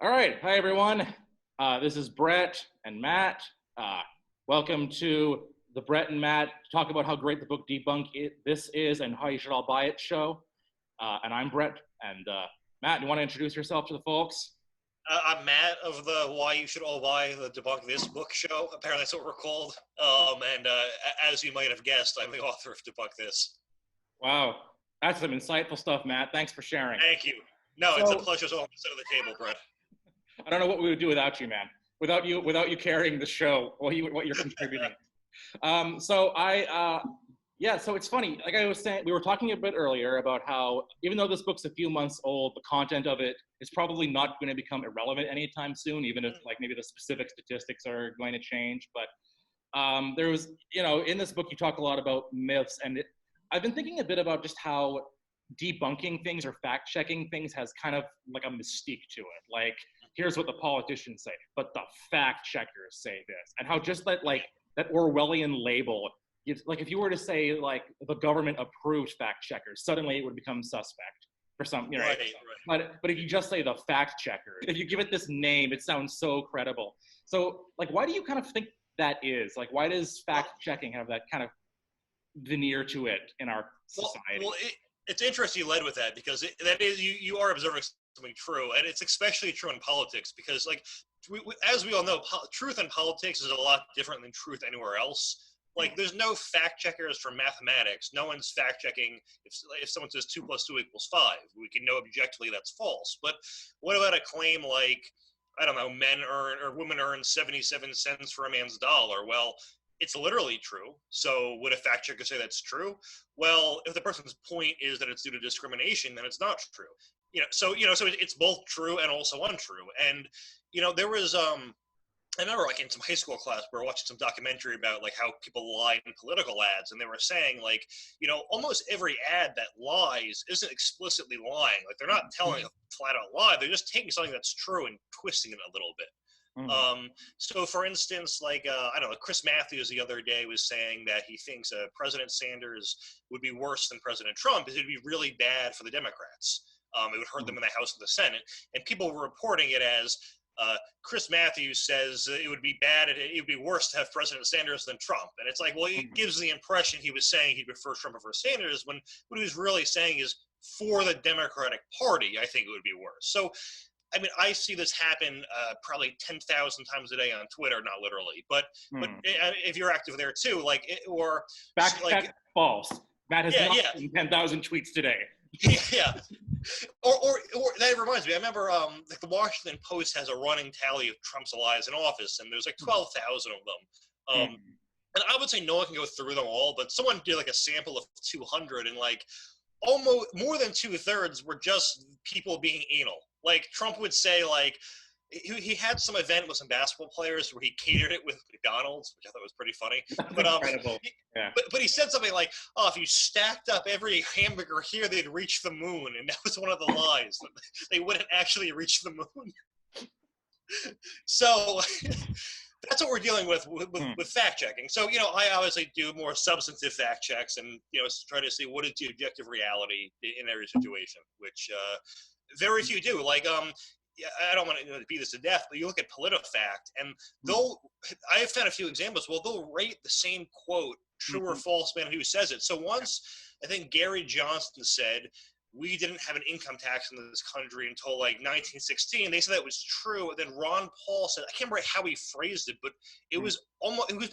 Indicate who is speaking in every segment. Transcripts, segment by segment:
Speaker 1: All right. Hi, everyone. This is Brett and Matt. Welcome to the Brett and Matt talk about how great the book This is and how you should all buy it show. And I'm Brett. And Matt, you want to introduce yourself to the folks?
Speaker 2: I'm Matt of the Why You Should All Buy the Debunk This book show. Apparently that's what we're called. As you might have guessed, I'm the author of Debunk This.
Speaker 1: Wow. That's some insightful stuff, Matt. Thanks for sharing.
Speaker 2: Thank you. No, it's a pleasure to all sit at the table, Brett.
Speaker 1: I don't know what we would do without you, man. Without you carrying the show, what you're contributing. So it's funny. Like I was saying, we were talking a bit earlier about how even though this book's a few months old, the content of it is probably not going to become irrelevant anytime soon, even if like maybe the specific statistics are going to change. But there was, in this book, you talk a lot about myths, and I've been thinking a bit about just how debunking things or fact-checking things has kind of like a mystique to it. Like, here's what the politicians say, but the fact-checkers say this. And how just that Orwellian label, like if you were to say like the government approved fact-checkers, suddenly it would become suspect for some, right. But if you just say the fact-checkers, if you give it this name, it sounds so credible. So like, why do you kind of think that is? Like, why does fact-checking have that kind of veneer to it in our society?
Speaker 2: It's interesting you led with that because that is you are observing something true, and it's especially true in politics because, like, as we all know, truth in politics is a lot different than truth anywhere else. Like, there's no fact checkers for mathematics. No one's fact checking if someone says 2 + 2 = 5. We can know objectively that's false. But what about a claim like, I don't know, men earn or women earn 77 cents for a man's dollar? Well, it's literally true. So would a fact checker say that's true? Well, if the person's point is that it's due to discrimination, then it's not true. So it's both true and also untrue. And there was I remember like in some high school class we were watching some documentary about like how people lie in political ads, and they were saying like, almost every ad that lies isn't explicitly lying. Like, they're not telling a flat out lie. They're just taking something that's true and twisting it a little bit. So for instance, like, I don't know, Chris Matthews the other day was saying that he thinks President Sanders would be worse than President Trump because it would be really bad for the Democrats. It would hurt them in the House and the Senate. And people were reporting it as Chris Matthews says it would be bad, it would be worse to have President Sanders than Trump. And it's like, well, it gives the impression he was saying he'd prefer Trump over Sanders, when what he was really saying is, for the Democratic Party, I think it would be worse. So I mean, I see this happen probably 10,000 times a day on Twitter, not literally, but if you're active there too, like,
Speaker 1: fact false. Matt has not seen 10,000 tweets today.
Speaker 2: Yeah. Or that reminds me, I remember like the Washington Post has a running tally of Trump's lies in office, and there's like 12,000 of them. And I would say no one can go through them all, but someone did like a sample of 200, and like almost more than 2/3 were just people being anal. Like, Trump would say, like, he had some event with some basketball players where he catered it with McDonald's, which I thought was pretty funny. But
Speaker 1: Incredible.
Speaker 2: But he said something like, "Oh, if you stacked up every hamburger here, they'd reach the moon," and that was one of the lies. They wouldn't actually reach the moon. So that's what we're dealing with fact checking. So I obviously do more substantive fact checks, and try to see what is the objective reality in every situation, which very few do. Like, I don't want to beat this to death, but you look at PolitiFact, and I have found a few examples. Well, they'll rate the same quote true or false man who says it. So once, I think Gary Johnson said, we didn't have an income tax in this country until like 1916. They said that was true. And then Ron Paul said, I can't remember how he phrased it, but it was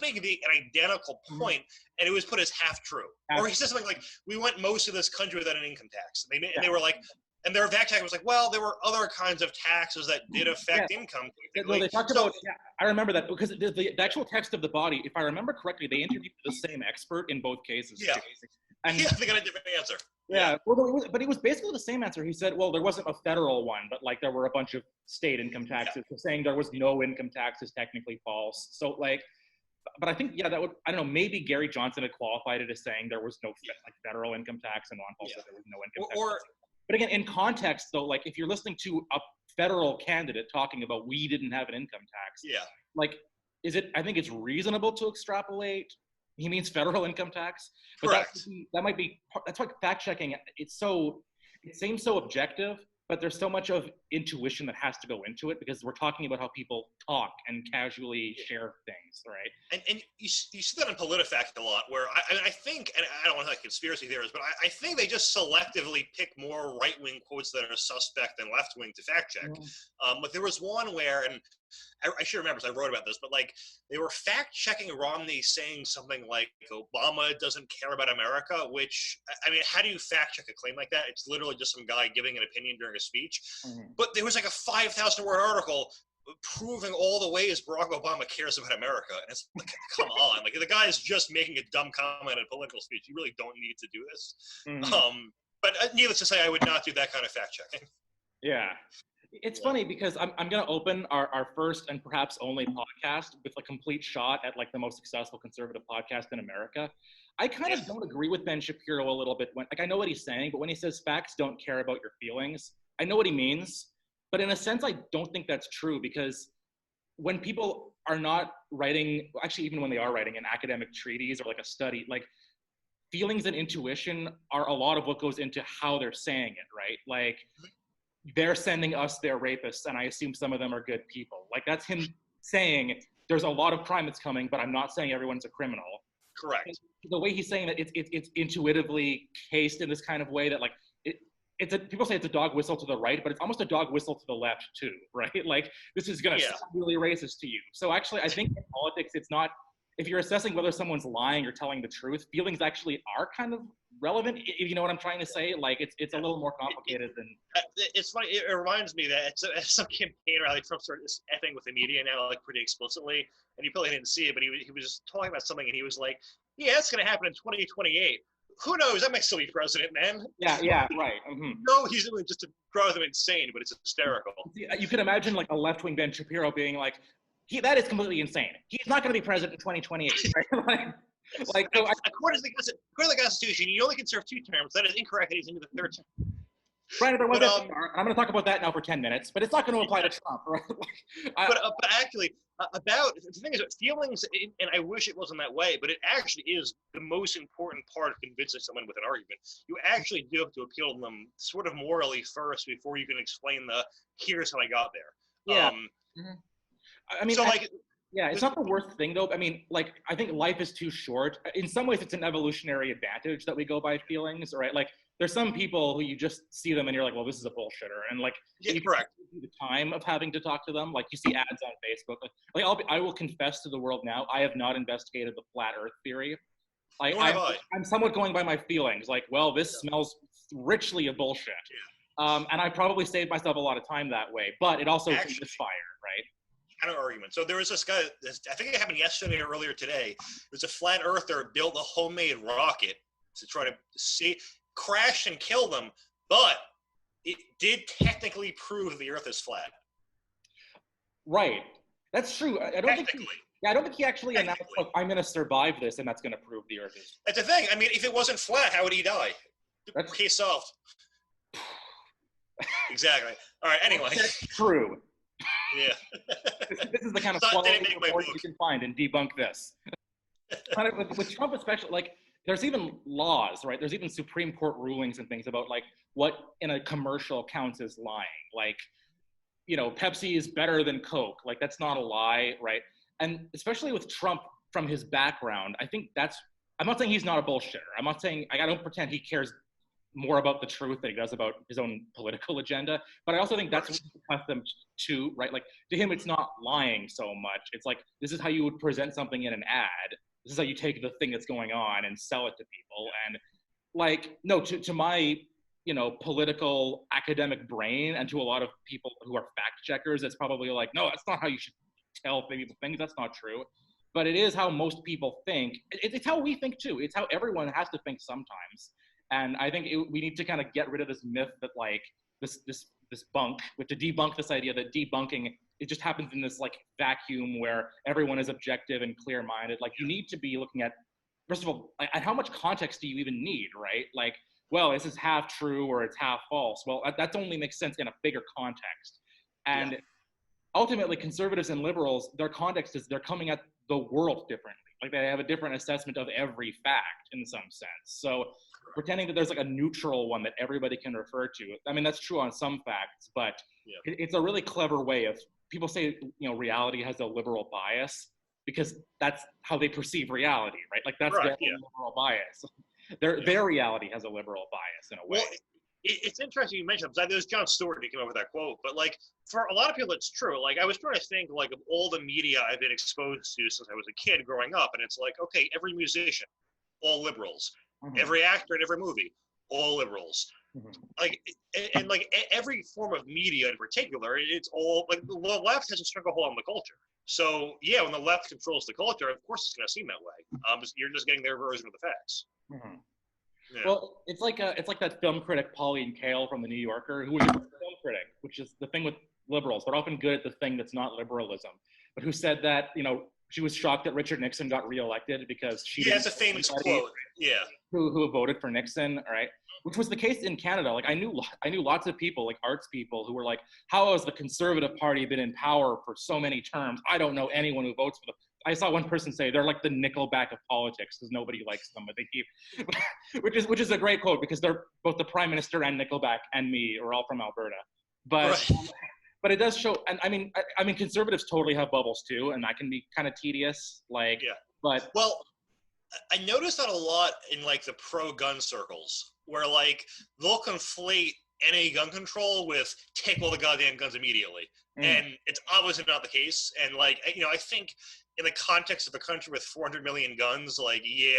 Speaker 2: making an identical point, and it was put as half true. Or he said something like, we went most of this country without an income tax. And they were like, and their fact check was like, well, there were other kinds of taxes that did affect income.
Speaker 1: Well, they talked about, I remember that, because the actual text of the body, if I remember correctly, they interviewed the same expert in both cases.
Speaker 2: Yeah.
Speaker 1: And
Speaker 2: they got a different answer.
Speaker 1: Yeah, well, but it was basically the same answer. He said, well, there wasn't a federal one, but like there were a bunch of state income taxes. So saying there was no income tax is technically false. So like, but I think, that would, I don't know, maybe Gary Johnson had qualified it as saying there was no like federal income tax, and Ron Paul said there was no income tax. But again, in context though, like if you're listening to a federal candidate talking about we didn't have an income tax, like, I think it's reasonable to extrapolate he means federal income tax. But
Speaker 2: correct.
Speaker 1: That's why fact checking, it seems so objective but there's so much of intuition that has to go into it because we're talking about how people talk and casually share things, right?
Speaker 2: And you see that in PolitiFact a lot, where I think, and I don't want to like conspiracy theories, but I think they just selectively pick more right-wing quotes that are suspect than left-wing to fact check. But there was one where, and I should remember because I wrote about this, but like they were fact checking Romney saying something like Obama doesn't care about America, which, I mean, how do you fact check a claim like that? It's literally just some guy giving an opinion during a speech. But there was like a 5,000 word article proving all the ways Barack Obama cares about America. And it's like, come on, like the guy is just making a dumb comment in a political speech. You really don't need to do this. But needless to say, I would not do that kind of fact checking.
Speaker 1: Yeah. It's funny because I'm going to open our first and perhaps only podcast with a complete shot at like the most successful conservative podcast in America. I kind of don't agree with Ben Shapiro a little bit when, like, I know what he's saying, but when he says facts don't care about your feelings, I know what he means, but in a sense, I don't think that's true because when people are not writing, actually, even when they are writing an academic treatise or like a study, like feelings and intuition are a lot of what goes into how they're saying it, right? Like, they're sending us their rapists, and I assume some of them are good people. Like, that's him saying, there's a lot of crime that's coming, but I'm not saying everyone's a criminal.
Speaker 2: Correct.
Speaker 1: The way he's saying that it's intuitively cased in this kind of way that, like, people say it's a dog whistle to the right, but it's almost a dog whistle to the left too, right? Like, this is gonna sound really racist to you. So actually, I think in politics, it's not, if you're assessing whether someone's lying or telling the truth, feelings actually are kind of relevant, if you know what I'm trying to say. Like, it's a little more complicated than.
Speaker 2: It's funny. It reminds me that it's some campaign rally. Trump started effing with the media now, like pretty explicitly, and you probably didn't see it, but he was talking about something, and he was like, "Yeah, it's going to happen in 2028. Who knows? I might still be president, man."
Speaker 1: Yeah, right.
Speaker 2: No, he's doing it just to drive them insane, but it's hysterical.
Speaker 1: You can imagine like a left-wing Ben Shapiro being like, that is completely insane. He's not going to be president in 2028, right? Like, so
Speaker 2: according to the Constitution, you only can serve 2 terms. That is incorrect. He's into the 3rd term.
Speaker 1: Right, there was I'm going to talk about that now for 10 minutes, but it's not going to apply to Trump, right?
Speaker 2: But actually, about the thing is, feelings, and I wish it wasn't that way, but it actually is the most important part of convincing someone with an argument. You actually do have to appeal to them sort of morally first before you can explain here's how I got there.
Speaker 1: Yeah. I mean,
Speaker 2: so
Speaker 1: it's not the worst thing though. I mean, like, I think life is too short. In some ways, it's an evolutionary advantage that we go by feelings, right? Like, there's some people who you just see them and you're like, well, this is a bullshitter. And like,
Speaker 2: correct.
Speaker 1: The time of having to talk to them, like you see ads on Facebook. Like I will confess to the world now, I have not investigated the flat Earth theory. Like, I'm somewhat going by my feelings. Like, well, this smells richly of bullshit. And I probably saved myself a lot of time that way. But it also misfired, right?
Speaker 2: Counter argument. So there was this guy, I think it happened yesterday or earlier today. There's a flat earther built a homemade rocket to try to crash and kill them, but it did technically prove the Earth is flat.
Speaker 1: Right. That's true. I don't think he actually announced, like, I'm going to survive this, and that's going to prove the Earth is.
Speaker 2: That's the thing. I mean, if it wasn't flat, how would he die? Case solved. Exactly. All right. Anyway.
Speaker 1: That's true.
Speaker 2: Yeah.
Speaker 1: This is the kind of quality report you can find in Debunk This. Kind of with Trump especially, like, there's even laws, right? There's even Supreme Court rulings and things about like what in a commercial counts as lying. Like, you know, Pepsi is better than Coke. Like, that's not a lie, right? And especially with Trump, from his background, I think I'm not saying he's not a bullshitter. I'm not saying, I don't pretend he cares more about the truth than he does about his own political agenda. But I also think that's what he has them to, right? Like, to him, it's not lying so much. It's like, this is how you would present something in an ad. This is how you take the thing that's going on and sell it to people. And like, no, to my, you know, political academic brain, and to a lot of people who are fact checkers, it's probably like, no, that's not how you should tell people things. That's not true. But it is how most people think. It's how we think too. It's how everyone has to think sometimes. And I think we need to kind of get rid of this myth that like this bunk, to debunk this idea that debunking, it just happens in this like vacuum where everyone is objective and clear-minded. Like, you need to be looking at, first of all, at how much context do you even need, right? Like, well, this is half true or it's half false. Well, that only makes sense in a bigger context. And ultimately, conservatives and liberals, their context is they're coming at the world differently. Like, they have a different assessment of every fact in some sense. So pretending that there's like a neutral one that everybody can refer to. I mean, that's true on some facts, but it's a really clever way of, people say, reality has a liberal bias because that's how they perceive reality, right? Like that's their liberal bias. Their reality has a liberal bias in a way.
Speaker 2: Well, it's interesting you mentioned that, because there's Jon Stewart who came up with that quote, but like for a lot of people it's true. Like I was trying to think like of all the media I've been exposed to since I was a kid growing up, and it's like, okay, every musician, all liberals. Every actor in every movie, all liberals. Like and like every form of media in particular, it's all like the left has a stranglehold on the culture. So yeah, when the left controls the culture, of course it's going to seem that way. You're just getting their version of the facts.
Speaker 1: Yeah. Well, it's like that film critic Pauline Kael from The New Yorker, who was a film critic, which is the thing with liberals. They're often good at the thing that's not liberalism, but who said that she was shocked that Richard Nixon got reelected because she
Speaker 2: it's a famous quote.
Speaker 1: Who voted for Nixon, right? Which was the case in Canada. Like I knew lots of people, like arts people, who were like, "How has the Conservative Party been in power for so many terms? I don't know anyone who votes for them." I saw one person say they're like the Nickelback of politics because nobody likes them, but they keep, which is a great quote because they're both the Prime Minister and Nickelback and me are all from Alberta, but. Right. But it does show, and I mean, conservatives totally have bubbles too, and that can be kind of tedious. Like, but
Speaker 2: I noticed that a lot in like the pro-gun circles, where like they'll conflate any gun control with take all the goddamn guns immediately, and it's obviously not the case. And like, I think in the context of a country with 400 million guns, like, you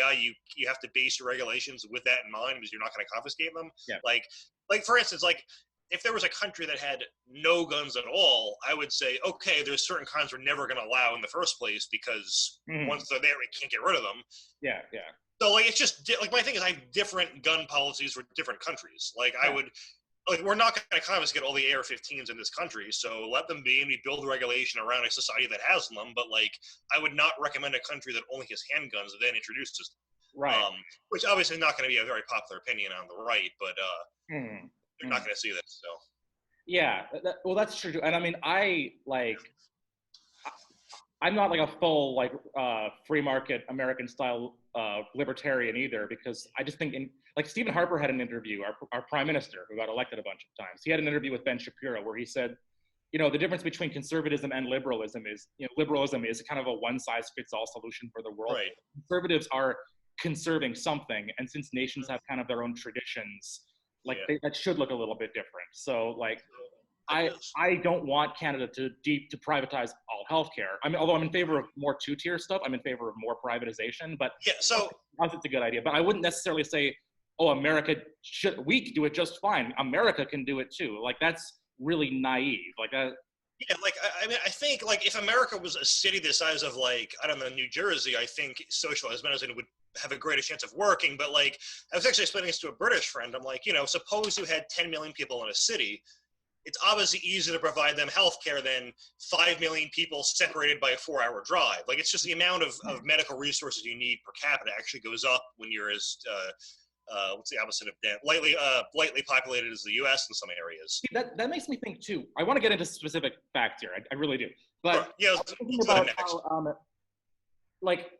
Speaker 2: have to base your regulations with that in mind because you're not going to confiscate them. Like for instance, like. If there was a country that had no guns at all, I would say, okay, there's certain kinds we're never going to allow in the first place because once they're there, we can't get rid of them.
Speaker 1: Yeah.
Speaker 2: So, like, it's just, like, my thing is I have different gun policies for different countries. Like, I would, like, we're not going to confiscate all the AR-15s in this country, so let them be, and we build regulation around a society that has them, but, like, I would not recommend a country that only has handguns that then introduces them.
Speaker 1: Right.
Speaker 2: Which obviously is not going to be a very popular opinion on the right, but, you're not going to see that, so.
Speaker 1: Yeah, well, that's true. And I mean, I'm not like a full like free market American style libertarian either, because I just think like Stephen Harper had an interview, our prime minister who got elected a bunch of times. He had an interview with Ben Shapiro where he said, the difference between conservatism and liberalism is, liberalism is kind of a one size fits all solution for the world.
Speaker 2: Right.
Speaker 1: Conservatives are conserving something, and since nations have kind of their own traditions, like that should look a little bit different. So like, I don't want Canada to privatize all healthcare. I mean, although I'm in favor of more two-tier stuff, I'm in favor of more privatization. But
Speaker 2: it's
Speaker 1: a good idea. But I wouldn't necessarily say, oh, we can do it just fine. America can do it too. Like that's really naive. Like that.
Speaker 2: Yeah, like I mean, I think like if America was a city the size of like New Jersey, I think socialized medicine would have a greater chance of working. But like I was actually explaining this to a British friend. I'm like, suppose you had 10 million people in a city. It's obviously easier to provide them healthcare than 5 million people separated by a 4-hour drive. Like it's just the amount of medical resources you need per capita actually goes up when you're as what's the opposite of lightly populated as the U.S. in some areas.
Speaker 1: That makes me think too. I want to get into specific facts here. I really do. But
Speaker 2: thinking
Speaker 1: about how, like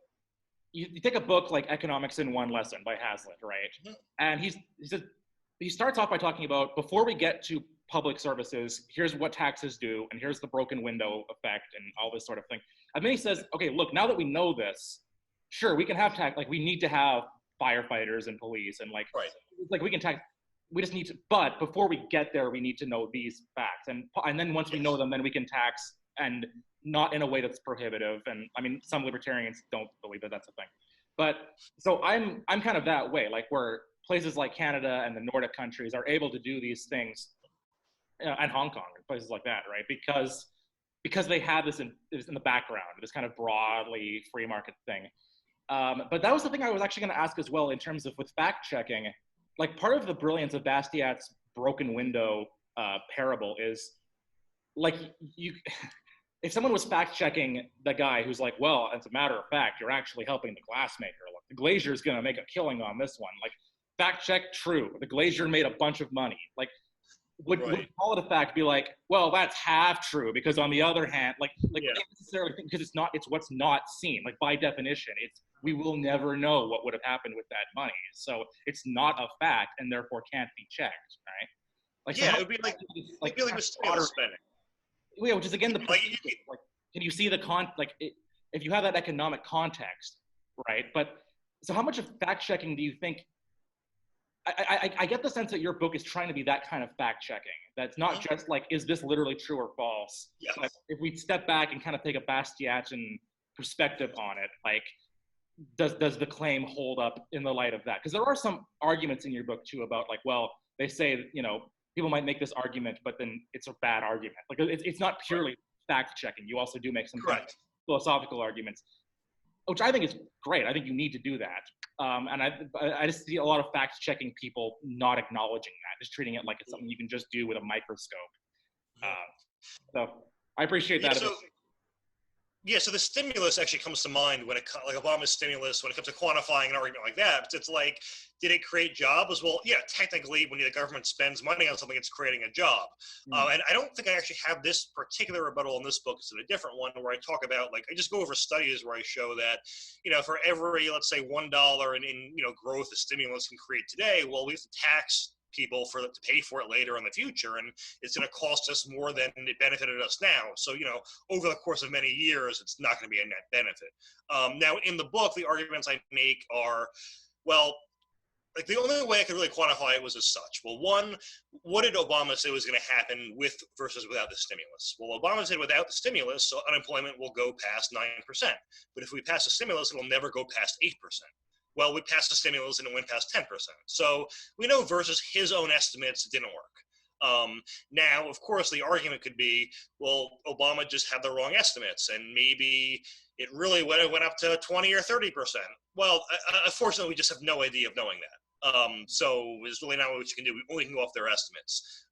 Speaker 1: you take a book like Economics in One Lesson by Hazlitt, right? And he starts off by talking about, before we get to public services, here's what taxes do, and here's the broken window effect and all this sort of thing. And then he says, okay, look, now that we know this, sure, we can have tax, like we need to have firefighters and police and like we can tax, we just need to, but before we get there, we need to know these facts. And then once we know them, then we can tax, and not in a way that's prohibitive. And I mean, some libertarians don't believe that that's a thing. But so I'm kind of that way, like where places like Canada and the Nordic countries are able to do these things, and Hong Kong and places like that, right? Because they have this in the background, this kind of broadly free market thing. But that was the thing I was actually going to ask as well in terms of with fact checking. Like part of the brilliance of Bastiat's broken window parable is like if someone was fact checking the guy who's like, well, as a matter of fact, you're actually helping the glassmaker. Look, the glazier's going to make a killing on this one. Like fact check, true. The glazier made a bunch of money. Like would call it a fact, be like, well, that's half true, because on the other hand, like not necessarily, because it's what's not seen. Like by definition, we will never know what would have happened with that money. So it's not a fact, and therefore can't be checked, right? Like,
Speaker 2: it would be like with stimulus spending.
Speaker 1: Yeah, which is again the like, can you see the if you have that economic context, right? But so how much of fact checking do you think? I get the sense that your book is trying to be that kind of fact checking. That's not just like, is this literally true or false?
Speaker 2: Yes.
Speaker 1: But if we step back and kind of take a Bastiatin perspective on it, like, does the claim hold up in the light of that? Because there are some arguments in your book too about like, well, they say, people might make this argument, but then it's a bad argument. Like it's not purely fact checking. You also do make some kind of philosophical arguments, which I think is great. I think you need to do that. And I just see a lot of fact checking people not acknowledging that, just treating it like it's something you can just do with a microscope. So I appreciate that.
Speaker 2: So the stimulus actually comes to mind when like Obama's stimulus, when it comes to quantifying an argument like that. It's like, did it create jobs? Well, yeah, technically, when the government spends money on something, it's creating a job. And I don't think I actually have this particular rebuttal in this book. It's in a different one where I talk about, like, I just go over studies where I show that, for every, let's say, $1 in growth the stimulus can create today, well, we have to tax people to pay for it later in the future, and it's going to cost us more than it benefited us now. So over the course of many years, it's not going to be a net benefit. Now in the book, the arguments I make are, well, like the only way I could really quantify it was as such. Well, one, what did Obama say was going to happen with versus without the stimulus? Well, Obama said without the stimulus, so unemployment will go past 9%. But if we pass the stimulus, it'll never go past 8%. Well, we passed the stimulus and it went past 10%. So we know versus his own estimates, it didn't work. Now, of course, the argument could be, well, Obama just had the wrong estimates, and maybe it really went up to 20 or 30%. Well, unfortunately, we just have no idea of knowing that. So there's really not much you can do. We only can go off their estimates.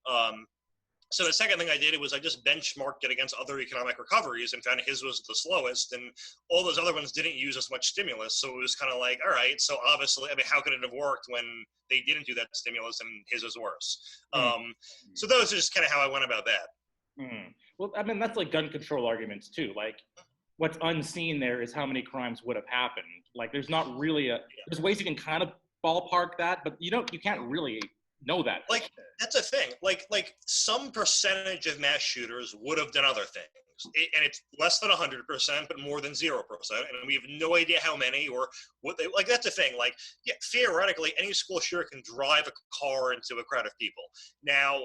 Speaker 2: So the second thing I did was I just benchmarked it against other economic recoveries and found his was the slowest, and all those other ones didn't use as much stimulus. So it was kind of like, all right, so obviously, how could it have worked when they didn't do that stimulus and his was worse? So those are just kind of how I went about that.
Speaker 1: Well, I mean, that's like gun control arguments too. Like, what's unseen there is how many crimes would have happened. Like, there's not really there's ways you can kind of ballpark that, but you can't really know that.
Speaker 2: Like, that's a thing. Like some percentage of mass shooters would have done other things. And it's less than 100%, but more than 0%. And we have no idea how many or what they, like, that's the thing. Like, yeah, theoretically, any school shooter can drive a car into a crowd of people. Now,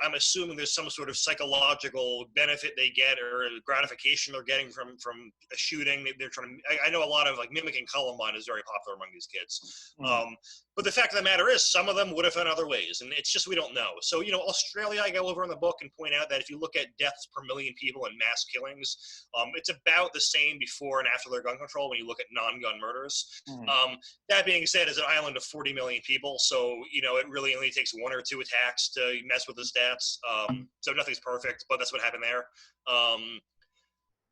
Speaker 2: I'm assuming there's some sort of psychological benefit they get or gratification they're getting from a shooting. They're trying to, I know a lot of, like, mimicking Columbine is very popular among these kids. But the fact of the matter is, some of them would have found other ways, and it's just we don't know. So, Australia, I go over in the book and point out that if you look at deaths per million people in mass killings, it's about the same before and after their gun control when you look at non-gun murders. That being said, it's an island of 40 million people, so, it really only takes 1 or 2 attacks to mess with the stats. So nothing's perfect, but that's what happened there.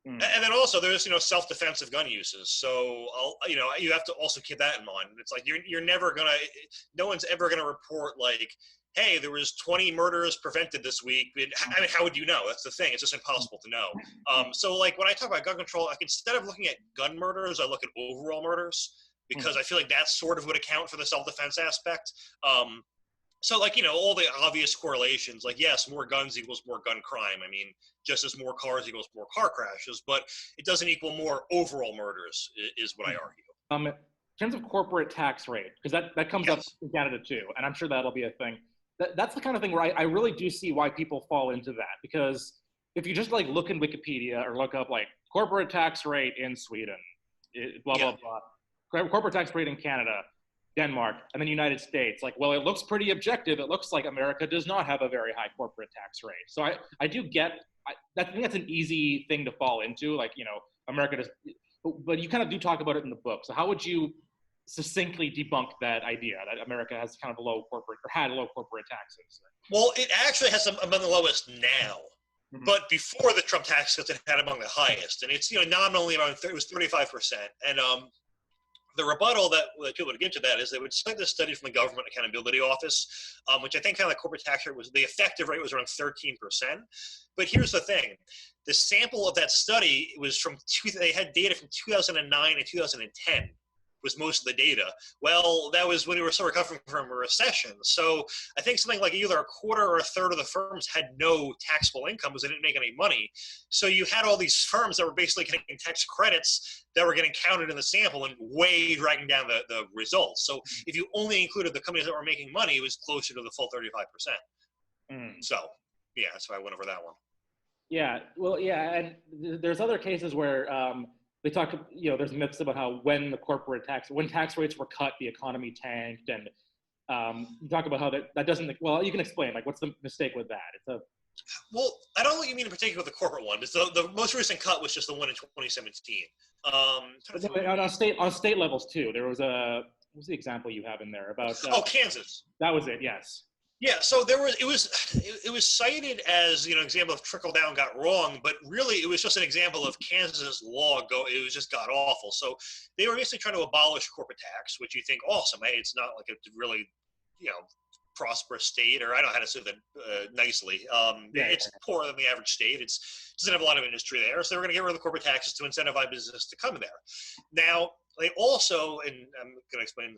Speaker 2: And then also there's, self-defensive gun uses. So, you have to also keep that in mind. It's like, you're never going to, no one's ever going to report like, hey, there was 20 murders prevented this week. I mean, how would you know? That's the thing. It's just impossible to know. So like when I talk about gun control, like instead of looking at gun murders, I look at overall murders because I feel like that sort of would account for the self-defense aspect. So like, all the obvious correlations, like, yes, more guns equals more gun crime. I mean, just as more cars equals more car crashes, but it doesn't equal more overall murders is what I argue.
Speaker 1: In terms of corporate tax rate, because that comes up in Canada too, and I'm sure that'll be a thing. That's the kind of thing where I really do see why people fall into that, because if you just like look in Wikipedia or look up like corporate tax rate in Sweden, blah, blah, blah, corporate tax rate in Canada, Denmark, and then United States, like, well, it looks pretty objective. It looks like America does not have a very high corporate tax rate. So I do get, I think that's an easy thing to fall into, like, America does, but you kind of do talk about it in the book. So how would you succinctly debunk that idea that America has kind of low corporate, or had low corporate taxes?
Speaker 2: Well, it actually has some among the lowest now. But before the Trump tax cuts, it had among the highest. And it's, nominally around, it was 35%. And The rebuttal that people would give to that is they would cite this study from the Government Accountability Office, which I think found the corporate tax rate was, the effective rate was around 13%. But here's the thing. The sample of that study was from, they had data from 2009 and 2010 was most of the data. Well, that was when we were still recovering from a recession. So I think something like either a quarter or a third of the firms had no taxable income because they didn't make any money. So you had all these firms that were basically getting tax credits that were getting counted in the sample and way dragging down the results. So if you only included the companies that were making money, it was closer to the full 35%. So yeah, that's why I went over that one.
Speaker 1: Yeah, well, yeah, and there's other cases where they talk, there's myths about how when tax rates were cut, the economy tanked, and you talk about how that doesn't, well, you can explain, like, what's the mistake with that?
Speaker 2: Well, I don't know what you mean in particular with the corporate one. The most recent cut was just the one in 2017.
Speaker 1: On state levels too, there was what was the example you have in there about?
Speaker 2: Kansas.
Speaker 1: That was it, yes.
Speaker 2: Yeah, so it was cited as an example of trickle down got wrong, but really it was just an example of Kansas law it was just god awful. So they were basically trying to abolish corporate tax, which you think awesome. Hey, it's not like a really prosperous state, or I don't know how to say that nicely. It's poorer than the average state. It doesn't have a lot of industry there, so they were going to get rid of the corporate taxes to incentivize business to come there. Now they also, and I'm going to explain.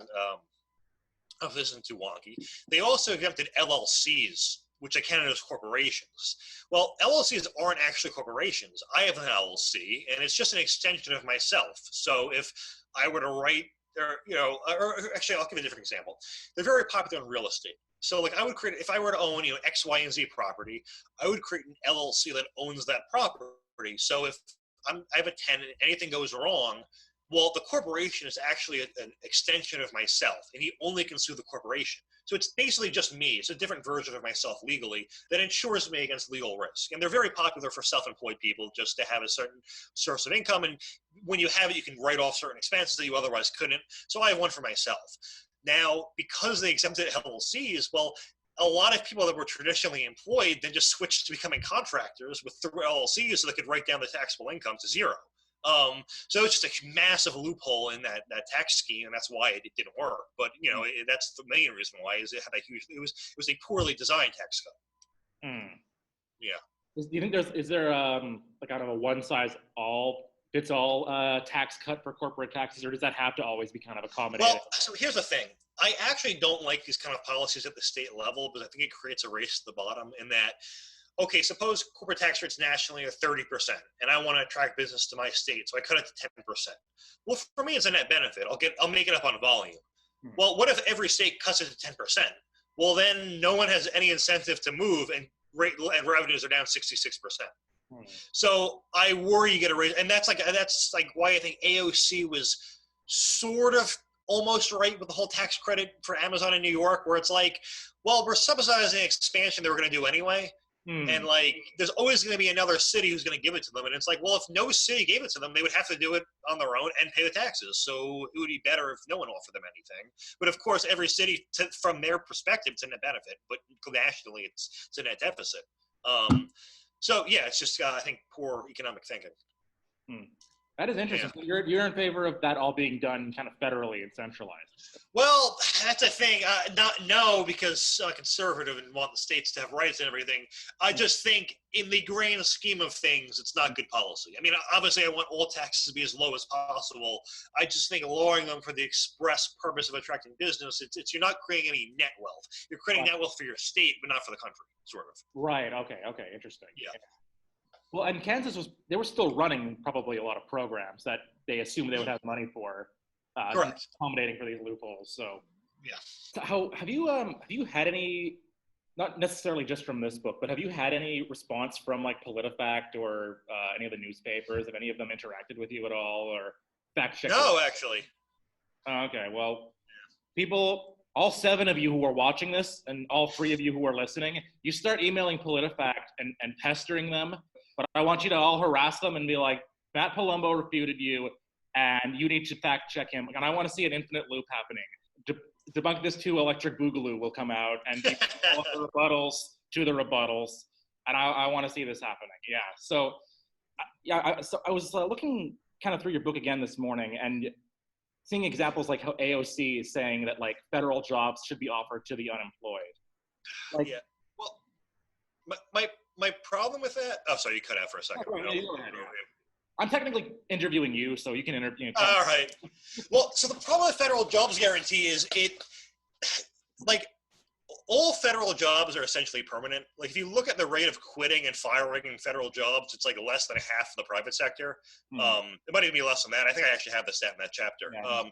Speaker 2: If this isn't too wonky, they also exempted LLCs, which are counted as corporations. Well, LLCs aren't actually corporations. I have an LLC, and it's just an extension of myself. So if I were to write, or actually, I'll give you a different example. They're very popular in real estate. So, like, I would create, if I were to own, X, Y, and Z property, I would create an LLC that owns that property. So if I have a tenant, anything goes wrong, well, the corporation is actually an extension of myself, and he only can sue the corporation. So it's basically just me. It's a different version of myself legally that insures me against legal risk. And they're very popular for self-employed people just to have a certain source of income. And when you have it, you can write off certain expenses that you otherwise couldn't. So I have one for myself. Now, because they exempted LLCs, well, a lot of people that were traditionally employed then just switched to becoming contractors with LLCs so they could write down the taxable income to zero. So it's just a massive loophole in that tax scheme, and that's why it didn't work. But that's the main reason why is it had a huge. It was a poorly designed tax cut. Yeah.
Speaker 1: Do you think is there like out of a one size fits all tax cut for corporate taxes, or does that have to always be kind of accommodated?
Speaker 2: Well, so here's the thing. I actually don't like these kind of policies at the state level because I think it creates a race to the bottom in that. Okay, suppose corporate tax rates nationally are 30%, and I want to attract business to my state, so I cut it to 10%. Well, for me, it's a net benefit. I'll make it up on volume. Well, what if every state cuts it to 10%? Well, then no one has any incentive to move, and revenues are down 66%. So I worry you get a raise, and that's like why I think AOC was sort of almost right with the whole tax credit for Amazon in New York, where it's like, well, we're subsidizing expansion they were going to do anyway. And like, there's always going to be another city who's going to give it to them. And it's like, well, if no city gave it to them, they would have to do it on their own and pay the taxes. So it would be better if no one offered them anything. But of course, every city, from their perspective, it's a net benefit. But nationally, it's a net deficit. So yeah, it's just, I think, poor economic thinking.
Speaker 1: That is interesting. Yeah. So you're in favor of that all being done kind of federally and centralized.
Speaker 2: Well, that's a thing. No, because I'm conservative and want the states to have rights and everything. I just think in the grand scheme of things, it's not good policy. I mean, obviously I want all taxes to be as low as possible. I just think lowering them for the express purpose of attracting business, you're not creating any net wealth. You're creating net wealth for your state, but not for the country, sort of.
Speaker 1: Right. Okay. Interesting.
Speaker 2: Yeah.
Speaker 1: Well, and Kansas they were still running probably a lot of programs that they assumed they would have money for, accommodating for these loopholes. So,
Speaker 2: yeah.
Speaker 1: So have you had any, not necessarily just from this book, but have you had any response from like PolitiFact or any of the newspapers? Have any of them interacted with you at all or fact checked?
Speaker 2: No, actually.
Speaker 1: Okay, well, people, all 7 of you who are watching this and all 3 of you who are listening, you start emailing PolitiFact and pestering them. But I want you to all harass them and be like, Matt Palumbo refuted you, and you need to fact check him. And I want to see an infinite loop happening. Debunk This 2 Electric Boogaloo will come out and be all the rebuttals to the rebuttals. And I want to see this happening. Yeah. So, I was looking kind of through your book again this morning, and seeing examples like how AOC is saying that like federal jobs should be offered to the unemployed. Like,
Speaker 2: yeah. Well, my problem with that. Oh, sorry, you cut out for a second.
Speaker 1: oh, right, yeah, go ahead, yeah. I'm technically interviewing you, so you can interview.
Speaker 2: All right. Well, so the problem with federal jobs guarantee is like, all federal jobs are essentially permanent. Like, if you look at the rate of quitting and firing in federal jobs, it's like less than half of the private sector. It might even be less than that. I think I actually have the stat in that chapter.
Speaker 1: Yeah.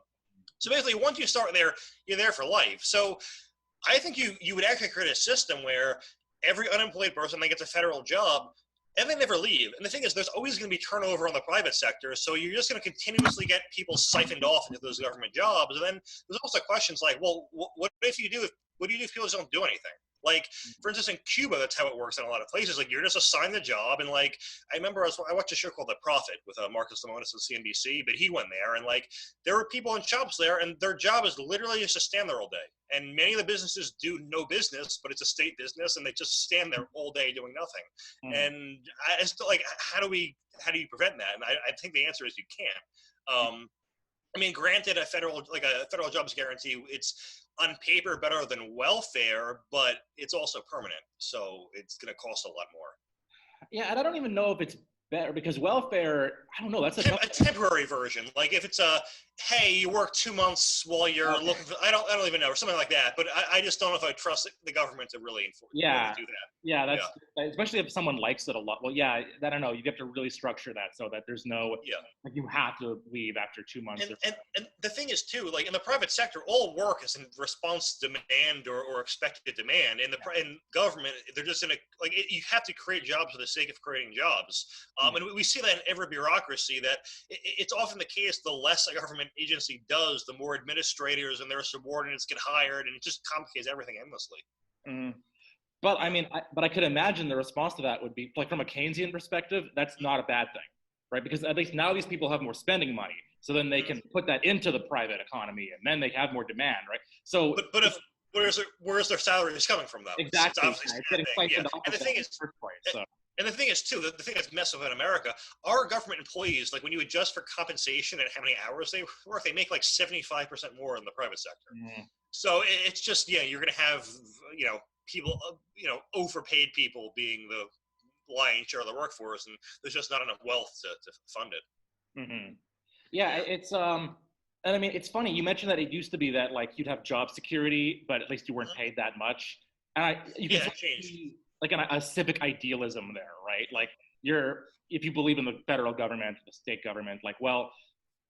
Speaker 2: So basically, once you start there, you're there for life. So I think you would actually create a system where every unemployed person that gets a federal job, and they never leave. And the thing is, there's always going to be turnover on the private sector, so you're just going to continuously get people siphoned off into those government jobs. And then there's also questions like, well, what do you do if people just don't do anything? Like, for instance, in Cuba, that's how it works in a lot of places. Like, you're just assigned the job, and like, I remember I watched a show called The Prophet with Marcus Lemonis of CNBC, but he went there, and like, there were people in shops there, and their job is literally just to stand there all day. And many of the businesses do no business, but it's a state business, and they just stand there all day doing nothing. And I still, like, how do you prevent that? And I think the answer is you can't. I mean, granted, a federal jobs guarantee, it's on paper better than welfare, but it's also permanent, so it's going to cost a lot more.
Speaker 1: Yeah, and I don't even know if it's better, because welfare, I don't know, that's a
Speaker 2: temporary version. Like, if it's hey, you work 2 months while you're looking for, I don't even know, or something like that. But I just don't know if I trust the government to really enforce, really do that.
Speaker 1: Yeah, that's especially if someone likes it a lot. Well, yeah, I don't know. You have to really structure that so that there's no, like, you have to leave after 2 months.
Speaker 2: And the thing is too, like, in the private sector, all work is in response to demand or expected demand. In government, they're just in a, like, you have to create jobs for the sake of creating jobs. And we see that in every bureaucracy, that it's often the case, the less a government agency does, the more administrators and their subordinates get hired, and it just complicates everything endlessly.
Speaker 1: But I mean, I could imagine the response to that would be, like, from a Keynesian perspective, that's not a bad thing, right? Because at least now these people have more spending money, so then they can put that into the private economy, and then they have more demand, right? So,
Speaker 2: but where's their salaries coming from, though?
Speaker 1: Exactly.
Speaker 2: It's getting siphoned off. And the thing is, and the thing is too, the thing that's messed up in America, our government employees, like, when you adjust for compensation and how many hours they work, they make like 75% more in the private sector. So it's just, you're going to have, people, overpaid people being the lion's share of the workforce, and there's just not enough wealth to fund it.
Speaker 1: Yeah, it's and I mean, it's funny, you mentioned that it used to be that, like, you'd have job security, but at least you weren't paid that much. And you can see, like, a civic idealism there, right? Like, if you believe in the federal government, the state government, like, well,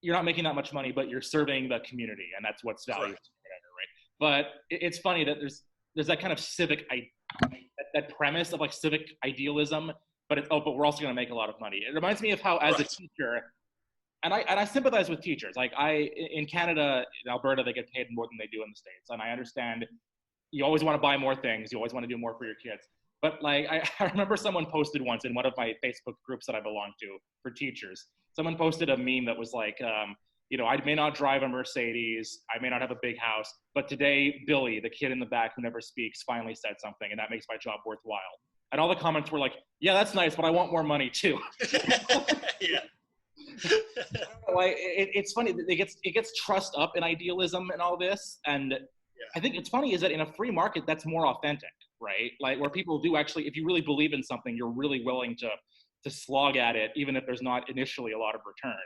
Speaker 1: you're not making that much money, but you're serving the community, and that's what's valued, right? But it's funny that there's that kind of civic, that premise of, like, civic idealism, but but we're also going to make a lot of money. It reminds me of how, as a teacher, and I sympathize with teachers. Like, in Canada, in Alberta, they get paid more than they do in the States, and I understand you always want to buy more things, you always want to do more for your kids. But, like, I remember someone posted once in one of my Facebook groups that I belong to for teachers. Someone posted a meme that was like, I may not drive a Mercedes, I may not have a big house, but today Billy, the kid in the back who never speaks, finally said something, and that makes my job worthwhile. And all the comments were like, yeah, that's nice, but I want more money too. Like, it's funny that it gets trussed up in idealism and all this, and I think it's funny is that in a free market, that's more authentic, right? Like, where people do actually, if you really believe in something, you're really willing to slog at it, even if there's not initially a lot of return.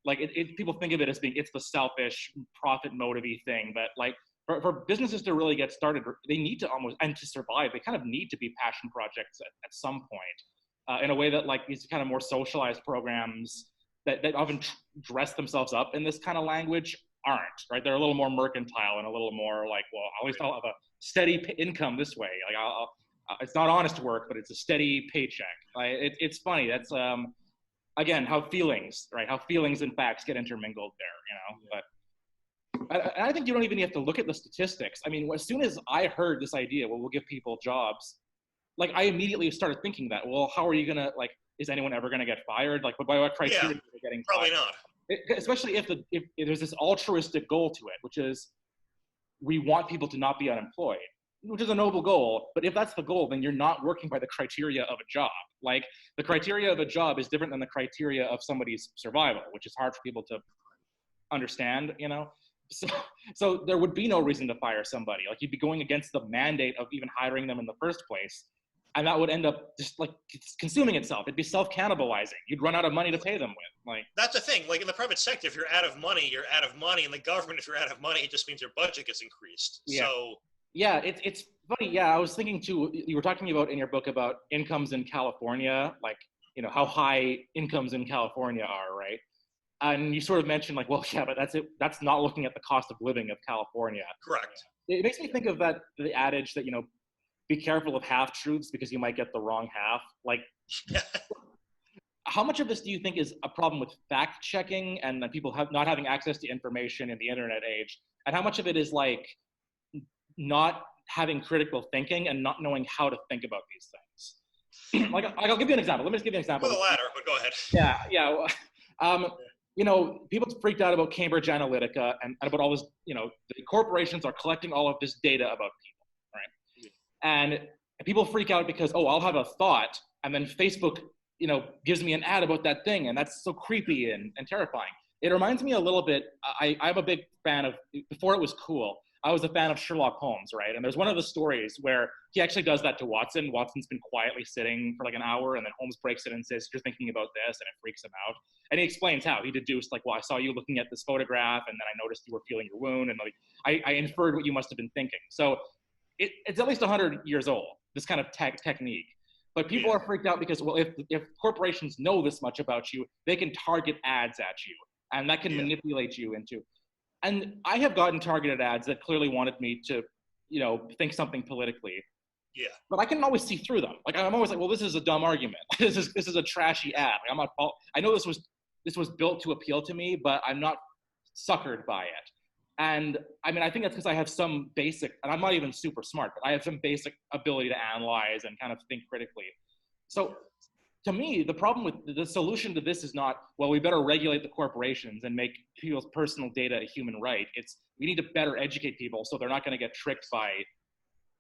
Speaker 1: Like, people think of it as being, it's the selfish, profit motive-y thing, but, like, for businesses to really get started, they need to and to survive, they kind of need to be passion projects at some point, in a way that, like, these kind of more socialized programs that often dress themselves up in this kind of language aren't, right? They're a little more mercantile and a little more like, well, at least I'll have a steady income this way. Like, it's not honest work, but it's a steady paycheck. It's funny. That's, again, how feelings and facts get intermingled there, But I think you don't even have to look at the statistics. I mean, as soon as I heard this idea, well, we'll give people jobs, like, I immediately started thinking that, well, how are you going to, like, is anyone ever going to get fired? Like, by what criteria are they getting
Speaker 2: probably
Speaker 1: fired?
Speaker 2: Not.
Speaker 1: Especially if there's this altruistic goal to it, which is we want people to not be unemployed, which is a noble goal. But if that's the goal, then you're not working by the criteria of a job. Like, the criteria of a job is different than the criteria of somebody's survival, which is hard for people to understand, So, so there would be no reason to fire somebody. Like, you'd be going against the mandate of even hiring them in the first place. And that would end up just like consuming itself. It'd be self-cannibalizing. You'd run out of money to pay them with. Like,
Speaker 2: that's the thing. Like in the private sector, if you're out of money, you're out of money. In the government, if you're out of money, it just means your budget gets increased.
Speaker 1: yeah.
Speaker 2: So
Speaker 1: yeah, it's funny. Yeah, I was thinking too. You were talking about in your book about incomes in California, like how high incomes in California are, right? And you sort of mentioned like, well, yeah, but that's not looking at the cost of living of California.
Speaker 2: correct.
Speaker 1: It makes me think of the adage that be careful of half truths because you might get the wrong half. Like, how much of this do you think is a problem with fact checking and that people not having access to information in the internet age? And how much of it is like not having critical thinking and not knowing how to think about these things? like I'll give you an example. Let me just give you an example.
Speaker 2: Well, the latter, but go ahead.
Speaker 1: Yeah. People freaked out about Cambridge Analytica and about all this, the corporations are collecting all of this data about people, right? And people freak out because, I'll have a thought and then Facebook, gives me an ad about that thing. And that's so creepy and terrifying. It reminds me a little bit, I'm a big fan of, before it was cool, I was a fan of Sherlock Holmes, right? And there's one of the stories where he actually does that to Watson. Watson's been quietly sitting for like an hour, and then Holmes breaks it and says, "You're thinking about this," and it freaks him out. And he explains how he deduced, like, "Well, I saw you looking at this photograph, and then I noticed you were feeling your wound, and like I inferred what you must have been thinking." So it's at least 100 years old, this kind of technique. But people are freaked out because, well, if corporations know this much about you, they can target ads at you, and that can manipulate you into. And I have gotten targeted ads that clearly wanted me to, think something politically.
Speaker 2: Yeah.
Speaker 1: But I can always see through them. Like, I'm always like, well, this is a dumb argument. this is a trashy ad. Like, I'm not. I know this was built to appeal to me, but I'm not suckered by it. And I mean, I think that's because I have some basic, and I'm not even super smart, but I have some basic ability to analyze and kind of think critically. So to me, the problem with the solution to this is not, well, we better regulate the corporations and make people's personal data a human right. It's, we need to better educate people so they're not going to get tricked by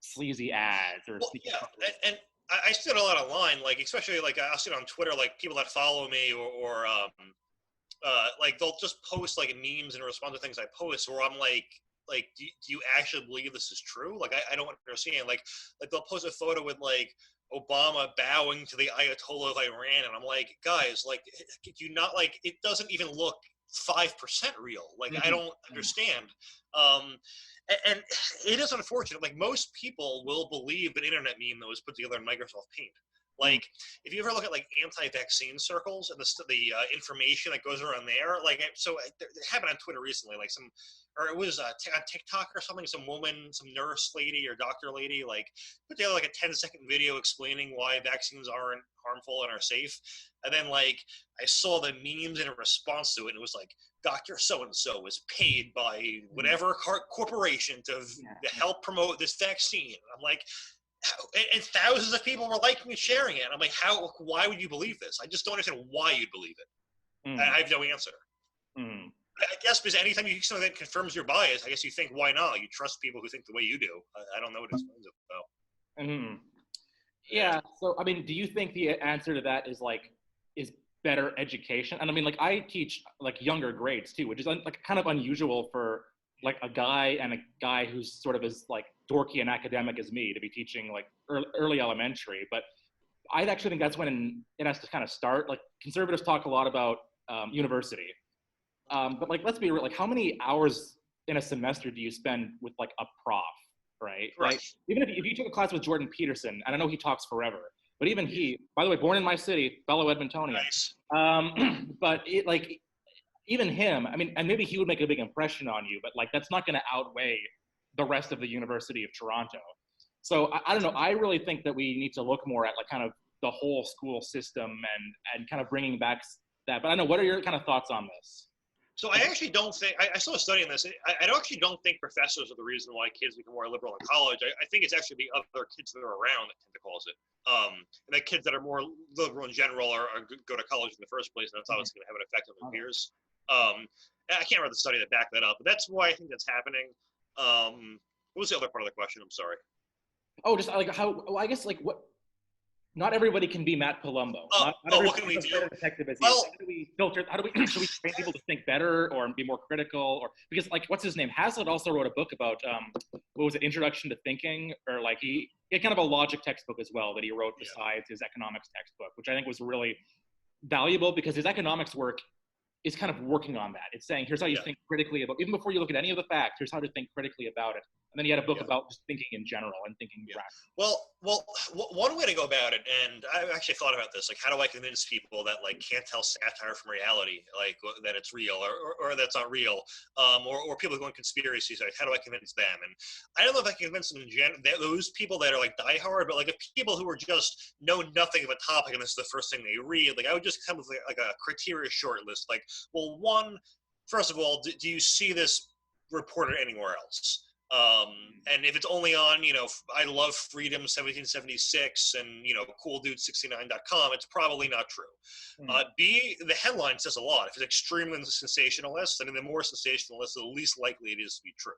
Speaker 1: sleazy ads or.
Speaker 2: Well, yeah, and I see it a lot online, like especially like I'll see it on Twitter, like people that follow me or like they'll just post like memes and respond to things I post, or I'm like do you actually believe this is true? Like I don't understand. Like they'll post a photo with like Obama bowing to the Ayatollah of Iran, and I'm like, guys, like, do you not, like, it doesn't even look 5% real. Like, I don't understand. And it is unfortunate. Like, most people will believe an internet meme that was put together in Microsoft Paint. Like, if you ever look at like anti-vaccine circles and the information that goes around there, like, so it happened on Twitter recently, like or it was on TikTok or something, some woman, some nurse lady or doctor lady, like, put together like a 10-second video explaining why vaccines aren't harmful and are safe. And then like, I saw the memes in response to it, and it was like, Dr. So-and-so was paid by whatever corporation to help promote this vaccine. I'm like, and thousands of people were liking and sharing it. I'm like, why would you believe this? I just don't understand why you'd believe it. I have no answer. I guess because anytime you see something that confirms your bias, I guess you think, why not? You trust people who think the way you do. I don't know what explains it, though.
Speaker 1: Yeah. So, I mean, do you think the answer to that is better education? And I mean, like, I teach like younger grades too, which is like kind of unusual for like a guy who's sort of as like dorky and academic as me to be teaching like early elementary. But I actually think that's when it has to kind of start. Like, conservatives talk a lot about university. But like, let's be real, like, how many hours in a semester do you spend with like a prof, right? Like, even if you took a class with Jordan Peterson, and I know he talks forever, but even he, by the way, born in my city, fellow Edmontonian.
Speaker 2: Nice.
Speaker 1: But even him, I mean, and maybe he would make a big impression on you, but like, that's not going to outweigh the rest of the University of Toronto. So I don't know. I really think that we need to look more at like kind of the whole school system and kind of bringing back that. But I don't know, what are your kind of thoughts on this?
Speaker 2: So I actually don't think, I saw a study on this, I actually don't think professors are the reason why kids become more liberal in college. I think it's actually the other kids that are around that tend to cause it. And the kids that are more liberal in general are go to college in the first place, and that's how it's going to have an effect on their peers. I can't remember the study that backed that up, but that's why I think that's happening. What was the other part of the question? I'm sorry.
Speaker 1: Oh, just like how, well, I guess like not everybody can be Matt Palumbo. Not
Speaker 2: What can
Speaker 1: everybody
Speaker 2: we
Speaker 1: is a
Speaker 2: do?
Speaker 1: better detective as he is.
Speaker 2: Well,
Speaker 1: How do we filter? Should we train people to think better or be more critical? Or because like what's his name? Hazlitt also wrote a book about what was it, Introduction to Thinking, or like he had kind of a logic textbook as well that he wrote besides his economics textbook, which I think was really valuable because his economics work is kind of working on that. It's saying here's how you think critically about, even before you look at any of the facts, here's how to think critically about it. And then he had a book about just thinking in general and thinking rationally.
Speaker 2: Well, one way to go about it, and I've actually thought about this, like how do I convince people that like can't tell satire from reality, like that it's real or that's not real, or people going conspiracies, like how do I convince them? And I don't know if I can convince them those people that are like diehard, but like if people who are just know nothing of a topic and this is the first thing they read, like I would just come with like a criteria short list, like, well, first of all, do you see this reported anywhere else? And if it's only on, I Love Freedom 1776 and, CoolDude69.com, it's probably not true. B, the headline says a lot. If it's extremely sensationalist, I mean, the more sensationalist, the least likely it is to be true.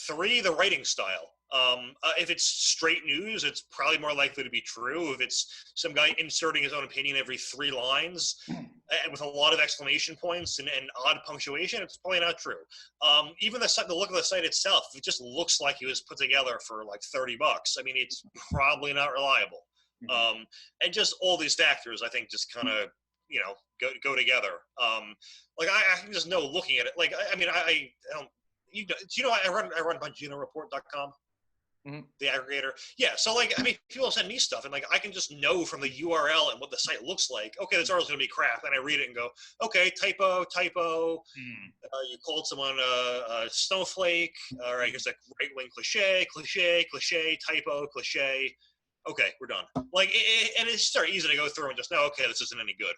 Speaker 2: 3, the writing style. If it's straight news, it's probably more likely to be true. If it's some guy inserting his own opinion every 3 lines with a lot of exclamation points and odd punctuation, it's probably not true. Even the look of the site itself, it just looks like it was put together for like $30. I mean, it's probably not reliable. And just all these factors, I think, just kind of, go together. Like I can just know looking at it. Like, I mean, I don't. Do you know I run BonginoReport.com, the aggregator? Yeah, so like, I mean, people send me stuff, and like, I can just know from the URL and what the site looks like, okay, this article's gonna be crap, and I read it and go, okay, typo, you called someone a snowflake, all right, here's a right-wing cliche, typo, cliche, okay, we're done. Like, and it's just easy to go through and just know, okay, this isn't any good.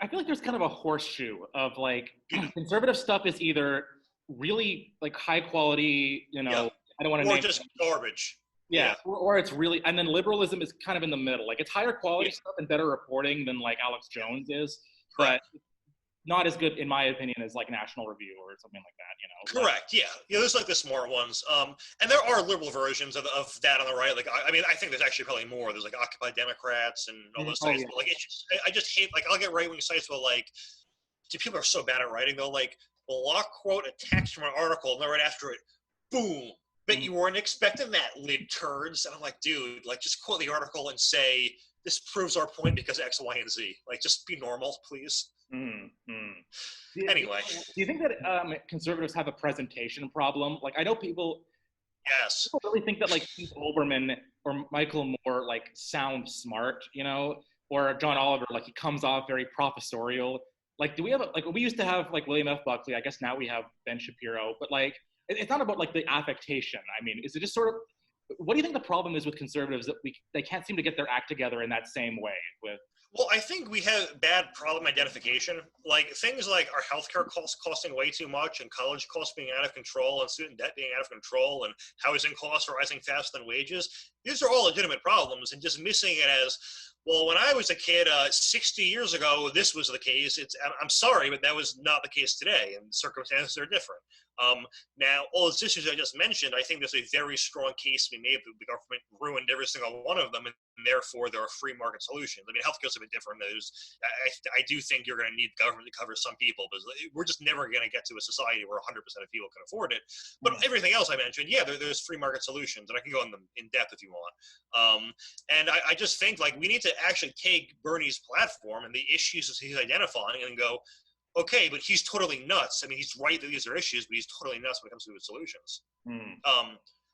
Speaker 1: I feel like there's kind of a horseshoe of like, conservative stuff is either really like high quality, I don't want to name,
Speaker 2: or just garbage.
Speaker 1: Or it's really, and then liberalism is kind of in the middle. Like it's higher quality stuff and better reporting than like Alex Jones is, but not as good in my opinion as like National Review or something like that.
Speaker 2: Correct. Yeah, there's like the smart ones, and there are liberal versions of that on the right. Like I mean, I think there's actually probably more. There's like Occupy Democrats and all those sites. But like I just hate, like, I'll get right wing sites where like, people are so bad at writing, they'll like block quote a text from an article and then right after it, boom, bet you weren't expecting that, lid turds. And I'm like, dude, like, just quote the article and say this proves our point because X, Y, and Z. Like, just be normal, please. Anyway,
Speaker 1: do you think that conservatives have a presentation problem? Like, I know people really think that like Keith Olbermann or Michael Moore like sound smart, or John Oliver, like he comes off very professorial. Like, do we have we used to have like William F. Buckley. I guess now we have Ben Shapiro. But like, it's not about like the affectation. I mean, is it just sort of? What do you think the problem is with conservatives that they can't seem to get their act together in that same way with?
Speaker 2: Well, I think we have bad problem identification. Like things like our healthcare costs costing way too much, and college costs being out of control, and student debt being out of control, and housing costs rising faster than wages. These are all legitimate problems, and just missing it as, well, when I was a kid 60 years ago, this was the case. I'm sorry, but that was not the case today, and circumstances are different. Now, all those issues I just mentioned, I think there's a very strong case to be made that the government ruined every single one of them, and therefore there are free market solutions. I mean, healthcare is a bit different. I do think you're going to need government to cover some people, because we're just never going to get to a society where 100% of people can afford it. But everything else I mentioned, there's free market solutions, and I can go in them in depth if you want. And I just think like we need to actually take Bernie's platform and the issues that he's identifying and go, okay, but he's totally nuts. I mean, he's right that these are issues, but he's totally nuts when it comes to his solutions.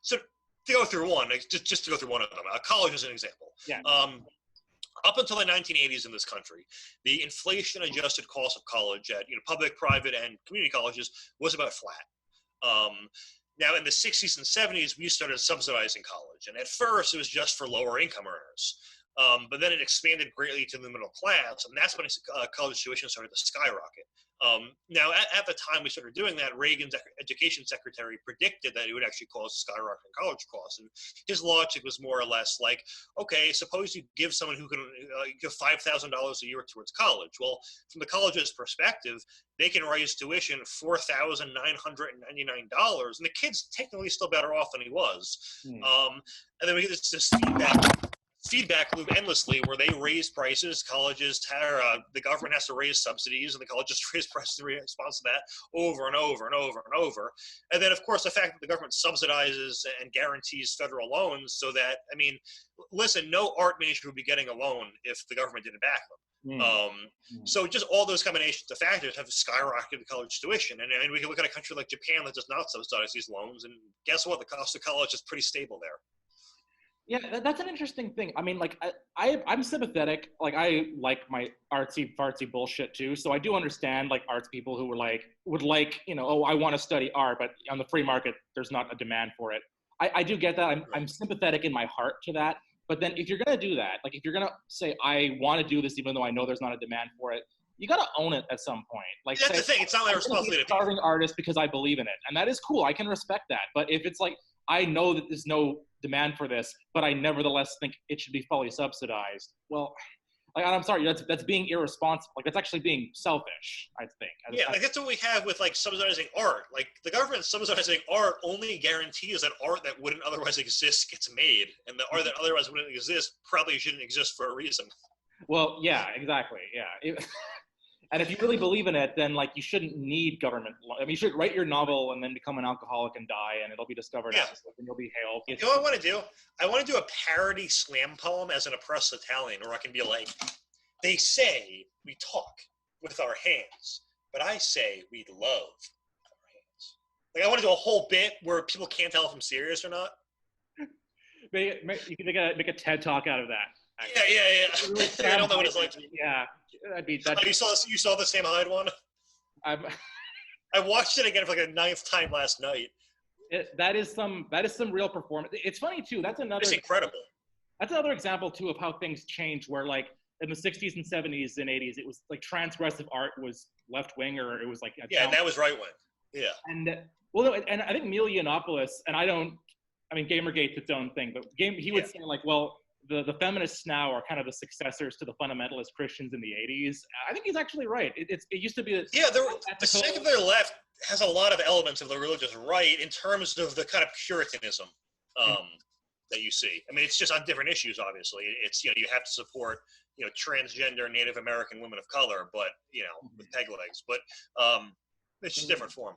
Speaker 2: So to go through one, just to go through one of them, college is an example. Up until the 1980s in this country, the inflation-adjusted cost of college at public, private, and community colleges was about flat. Now, in the 60s and 70s, we started subsidizing college, and at first it was just for lower income earners. But then it expanded greatly to the middle class, and that's when college tuition started to skyrocket. Now, at the time we started doing that, Reagan's education secretary predicted that it would actually cause skyrocketing college costs. And his logic was more or less like, okay, suppose you give someone who can give $5,000 a year towards college. Well, from the college's perspective, they can raise tuition $4,999, and the kid's technically still better off than he was. And then we get this feedback loop endlessly where they raise prices, the government has to raise subsidies, and the colleges raise prices in response to that over and over and over and over. And then, of course, the fact that the government subsidizes and guarantees federal loans so that, I mean, listen, no art major would be getting a loan if the government didn't back them. So just all those combinations of factors have skyrocketed college tuition. And we can look at a country like Japan that does not subsidize these loans, and guess what? The cost of college is pretty stable there.
Speaker 1: Yeah, that's an interesting thing. I mean, like, I'm sympathetic. Like, I like my artsy-fartsy bullshit too. So I do understand, like, arts people who would like, you know, oh, I want to study art, but on the free market, there's not a demand for it. I do get that. I'm sympathetic in my heart to that. But then if you're going to do that, like, if you're going to say, I want to do this even though I know there's not a demand for it, you got to own it at some point. Like,
Speaker 2: that's the thing. It's not my responsibility to be a
Speaker 1: starving artist because I believe in it. And that is cool. I can respect that. But if it's like, I know that there's no demand for this, but I nevertheless think it should be fully subsidized. Well, like, I'm sorry, that's being irresponsible. Like, that's actually being selfish, I think.
Speaker 2: Yeah, like, that's what we have with, like, subsidizing art. Like, the government subsidizing art only guarantees that art that wouldn't otherwise exist gets made, and the art that otherwise wouldn't exist probably shouldn't exist for a reason.
Speaker 1: Well, yeah, exactly, yeah. And if you really believe in it, then, like, you shouldn't need government. I mean, you should write your novel and then become an alcoholic and die, and it'll be discovered afterwards, and you'll be hailed.
Speaker 2: You know what I want to do? I want to do a parody slam poem as an oppressed Italian, where I can be like, they say we talk with our hands, but I say we love our hands. Like, I want to do a whole bit where people can't tell if I'm serious or not.
Speaker 1: You can make a TED Talk out of that.
Speaker 2: Yeah.
Speaker 1: Really,
Speaker 2: I don't know what it's like.
Speaker 1: Yeah.
Speaker 2: You saw the Sam Hyde one? I watched it again for like a 9th time last night.
Speaker 1: That is some real performance. It's funny too.
Speaker 2: It's incredible.
Speaker 1: That's another example too of how things change. Where, like, in the 60s and 70s and 80s, it was like transgressive art was left wing, or it was like
Speaker 2: and that was right wing. Yeah.
Speaker 1: And and I think Milo Yiannopoulos, and I mean, Gamergate's its own thing, but he would say, like, well, the feminists now are kind of the successors to the fundamentalist Christians in the 80s. I think he's actually right. It used to be
Speaker 2: the secular left has a lot of elements of the religious right in terms of the kind of Puritanism that you see. I mean, it's just on different issues. Obviously, it's, you know, you have to support, you know, transgender Native American women of color, but, you know, with peg legs. But it's just a different form.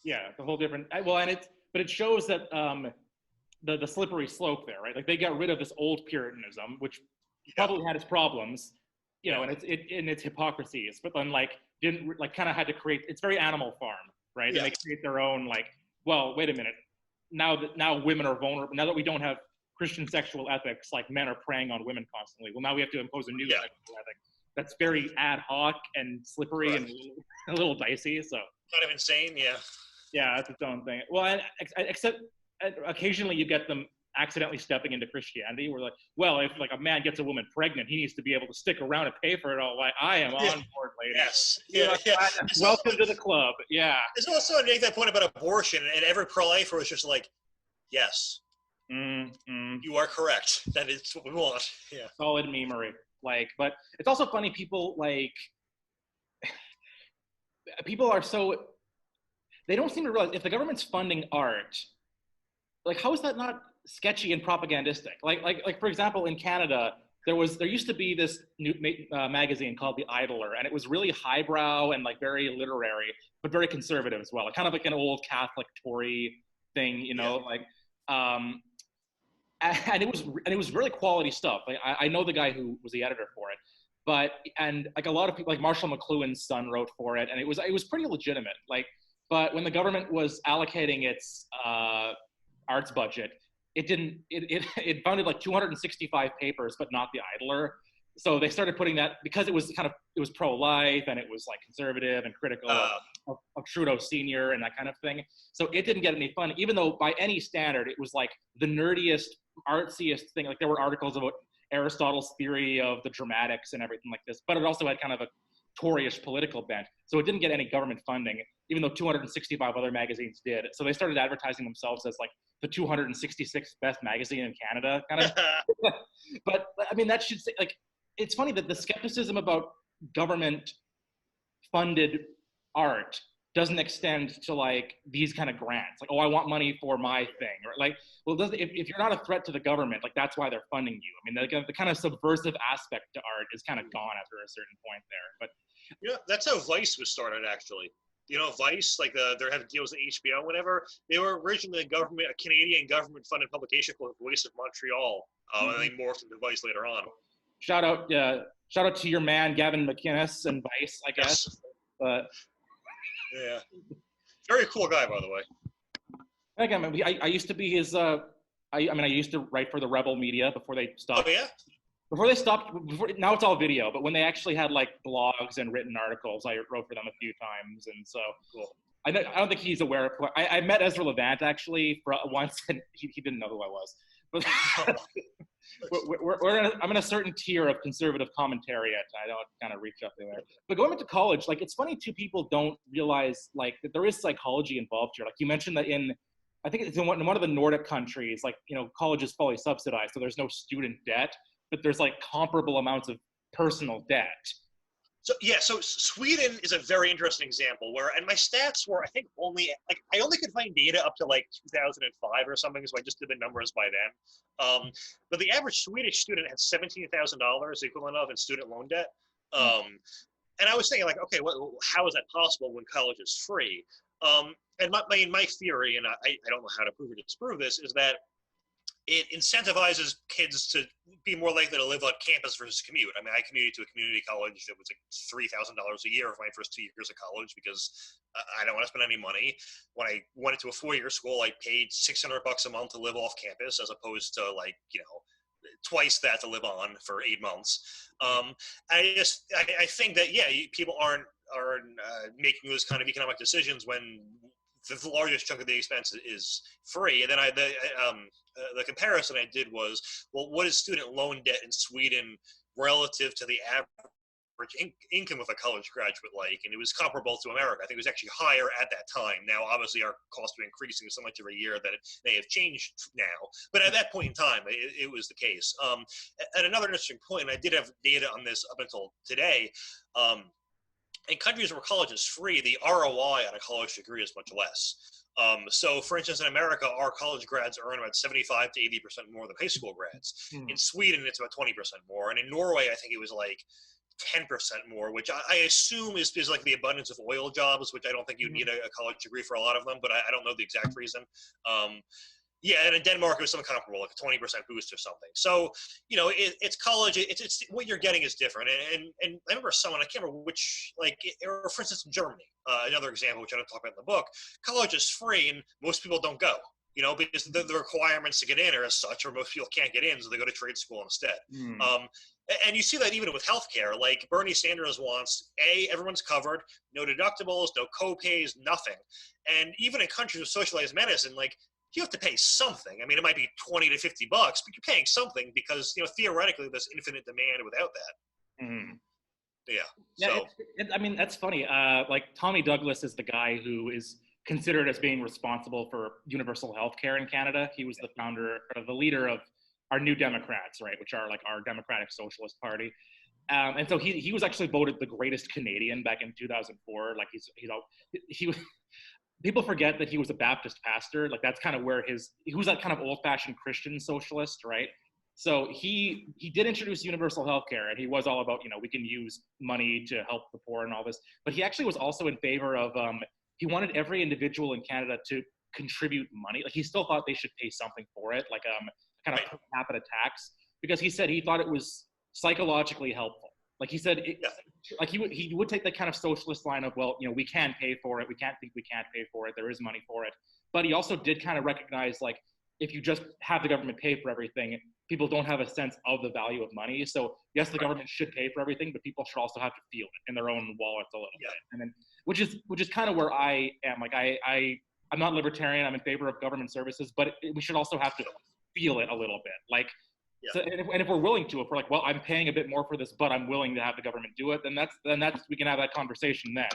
Speaker 1: Yeah, it's a whole different. But it shows that. The slippery slope there, right? Like, they got rid of this old Puritanism, which probably had its problems, you know, and its hypocrisies, but then, like, didn't, like, kind of had to create. It's very Animal Farm, right?
Speaker 2: Yeah.
Speaker 1: And they create their own, like, well, wait a minute, now women are vulnerable. Now that we don't have Christian sexual ethics, like, men are preying on women constantly. Well, now we have to impose a new sexual ethic that's very ad hoc and slippery and a little dicey. So
Speaker 2: kind of insane, yeah.
Speaker 1: Yeah, that's its own thing. Well, and except. Occasionally you get them accidentally stepping into Christianity, where, like, well, if, like, a man gets a woman pregnant, he needs to be able to stick around and pay for it all. Like, I am on board, lady.
Speaker 2: Yes.
Speaker 1: Welcome to the club. Yeah.
Speaker 2: There's also to make that point about abortion, and every pro-lifer was just like, yes, you are correct. That is what we want. Yeah.
Speaker 1: Solid memery. Like, but it's also funny, people are so, they don't seem to realize if the government's funding art, like, how is that not sketchy and propagandistic? Like for example, in Canada, there used to be this new magazine called The Idler, and it was really highbrow and, like, very literary, but very conservative as well. Like, kind of like an old Catholic Tory thing, you know, like, and it was really quality stuff. Like, I know the guy who was the editor for it, and like, a lot of people, like Marshall McLuhan's son wrote for it, and it was pretty legitimate. Like, but when the government was allocating its arts budget, it funded like 265 papers, but not The Idler. So they started putting that, because it was pro-life, and it was, like, conservative and critical of Trudeau Sr. and that kind of thing. So it didn't get any fun, even though by any standard it was, like, the nerdiest, artsiest thing. Like, there were articles about Aristotle's theory of the dramatics and everything like this, but it also had kind of a Tory-ish political bent. So it didn't get any government funding, even though 265 other magazines did. So they started advertising themselves as like the 266th best magazine in Canada, kind of. But I mean, that should say, like, it's funny that the skepticism about government-funded art doesn't extend to like these kind of grants. Like, oh, I want money for my thing, or like, well, if you're not a threat to the government, like that's why they're funding you. I mean, the kind of subversive aspect to art is kind of gone after a certain point there. But
Speaker 2: yeah, that's how Vice was started, actually. You know, Vice, like they're having deals with HBO, whatever. They were originally a Canadian government-funded publication called Voice of Montreal, and they morphed into Vice later on.
Speaker 1: Shout out to your man Gavin McInnes and Vice, I guess. Yes. But
Speaker 2: yeah, very cool guy, by the way.
Speaker 1: Again, I used to be his. I used to write for the Rebel Media before they stopped.
Speaker 2: Oh yeah.
Speaker 1: Before they stopped, now it's all video, but when they actually had like blogs and written articles, I wrote for them a few times, and so cool. I don't think he's aware of. I met Ezra Levant actually once, and he didn't know who I was. But I'm in a certain tier of conservative commentariat. I don't kind of reach up there. But going into college, like it's funny too. People don't realize like that there is psychology involved here. Like you mentioned that I think it's in one of the Nordic countries, like college is fully subsidized, so there's no student debt. But there's like comparable amounts of personal debt.
Speaker 2: So Sweden is a very interesting example and my stats were, I think I only could find data up to like 2005 or something, so I just did the numbers by then. But the average Swedish student had $17,000 equivalent of in student loan debt. And I was thinking like, okay, how is that possible when college is free? And my theory, and I don't know how to prove or disprove this, is that it incentivizes kids to be more likely to live on campus versus commute. I mean, I commuted to a community college that was like $3,000 a year for my first 2 years of college because I don't want to spend any money. When I went into a 4-year school, I paid $600 a month to live off campus as opposed to like, twice that to live on for 8 months. I think that, people aren't making those kind of economic decisions when the largest chunk of the expense is free. And then the comparison I did was, well, what is student loan debt in Sweden relative to the average income of a college graduate like? And it was comparable to America. I think it was actually higher at that time. Now, obviously, our costs are increasing so much every year that it may have changed now. But at that point in time, it was the case. And another interesting point, and I did have data on this up until today, in countries where college is free, the ROI on a college degree is much less. So, for instance, in America, our college grads earn about 75 to 80% more than high school grads. In Sweden, it's about 20% more. And in Norway, I think it was like 10% more, which I assume is like the abundance of oil jobs, which I don't think you need a college degree for a lot of them, but I don't know the exact reason. And in Denmark, it was something comparable, like a 20% boost or something. So, it's college. It's what you're getting is different. And I remember someone, I can't remember which, or for instance, in Germany, another example, which I don't talk about in the book, college is free and most people don't go, because the requirements to get in are as such, or most people can't get in, so they go to trade school instead. And you see that even with healthcare, like Bernie Sanders wants, everyone's covered, no deductibles, no co-pays, nothing. And even in countries with socialized medicine, like, you have to pay something. I mean, it might be $20 to $50, but you're paying something because, theoretically, there's infinite demand without that. So.
Speaker 1: I mean, that's funny. Like Tommy Douglas is the guy who is considered as being responsible for universal health care in Canada. He was the founder or the leader of our New Democrats, right, which are like our Democratic Socialist Party. And so he was actually voted the greatest Canadian back in 2004. Like he was. People forget that he was a Baptist pastor. Like that's kind of where he was that kind of old-fashioned Christian socialist, right? So he did introduce universal health care, and he was all about, we can use money to help the poor and all this. But he actually was also in favor of, he wanted every individual in Canada to contribute money. Like he still thought they should pay something for it, like kind of per capita tax, because he said he thought it was psychologically helpful. Like he said, like he would take the kind of socialist line of, well, we can pay for it. We can't think we can't pay for it. There is money for it. But he also did kind of recognize, like, if you just have the government pay for everything, people don't have a sense of the value of money. So yes, the government should pay for everything, but people should also have to feel it in their own wallets a little bit. And then, which is kind of where I am. Like I'm not libertarian. I'm in favor of government services, but we should also have to feel it a little bit. Like,
Speaker 2: Yeah.
Speaker 1: So, and if we're willing to, if we're like, well, I'm paying a bit more for this, but I'm willing to have the government do it, then that's we can have that conversation then.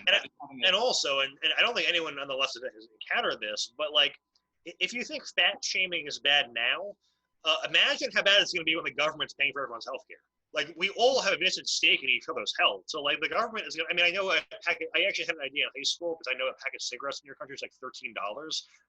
Speaker 2: And also, and I don't think anyone on the left has encountered this, but like, if you think fat shaming is bad now, imagine how bad it's going to be when the government's paying for everyone's health care. Like, we all have a vested stake in each other's health. So, like, the government is going to, I mean, I know I actually had an idea in high school because I know a pack of cigarettes in your country is like $13,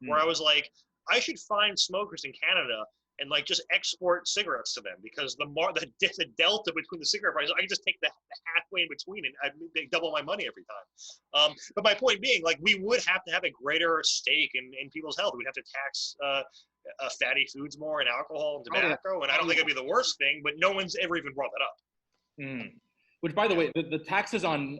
Speaker 2: where I was like, I should find smokers in Canada and like just export cigarettes to them, because the delta between the cigarette prices, I can just take the halfway in between and they double my money every time. But my point being, like, we would have to have a greater stake in people's health. We'd have to tax fatty foods more and alcohol and tobacco, and I don't think it'd be the worst thing, but no one's ever even brought that up.
Speaker 1: Which, by the way, the taxes on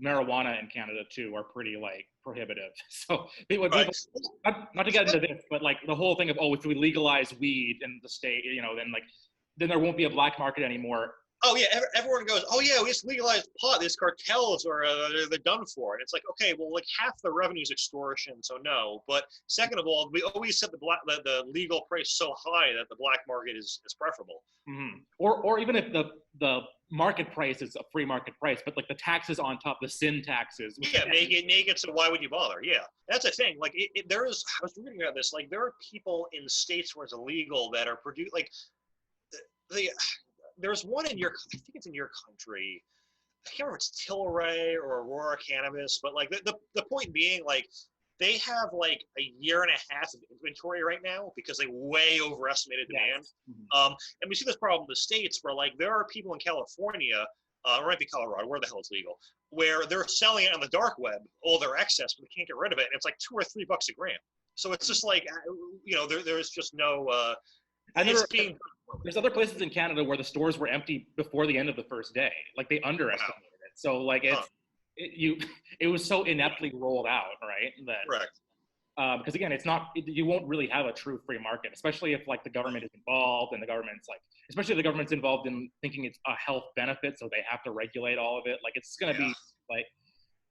Speaker 1: marijuana in Canada too are pretty like prohibitive. So people, not to get into this, but like the whole thing of, oh, if we legalize weed in the state, you know, then there won't be a black market anymore.
Speaker 2: Oh yeah, everyone goes, oh yeah, we just legalized pot. These cartels are they're done for. And it's like, okay, well, like half the revenue is extortion, so no. But second of all, we always set the legal price so high that the black market is preferable.
Speaker 1: Or even if the market price is a free market price, but like the taxes on top, the sin taxes.
Speaker 2: Yeah, make it so why would you bother? Yeah, that's a thing. Like I was reading about this. Like there are people in states where it's illegal that are produced like there's one in I think it's in your country. I can't remember if it's Tilray or Aurora Cannabis, but like the point being, like, they have like a year and a half of inventory right now because they way overestimated demand.
Speaker 1: Yes.
Speaker 2: And we see this problem in the States where like there are people in California, or it might be Colorado, where the hell it's legal, where they're selling it on the dark web, all their excess, but they can't get rid of it. And it's like $2 or $3 a gram. So it's just like, you know, there's just no,
Speaker 1: there's other places in Canada where the stores were empty before the end of the first day. Like they underestimated it. So like it was so ineptly rolled out, right?
Speaker 2: Correct.
Speaker 1: Because again, you won't really have a true free market, especially if like the government is involved and the government's like, especially if the government's involved in thinking it's a health benefit, so they have to regulate all of it. Like it's going to be like,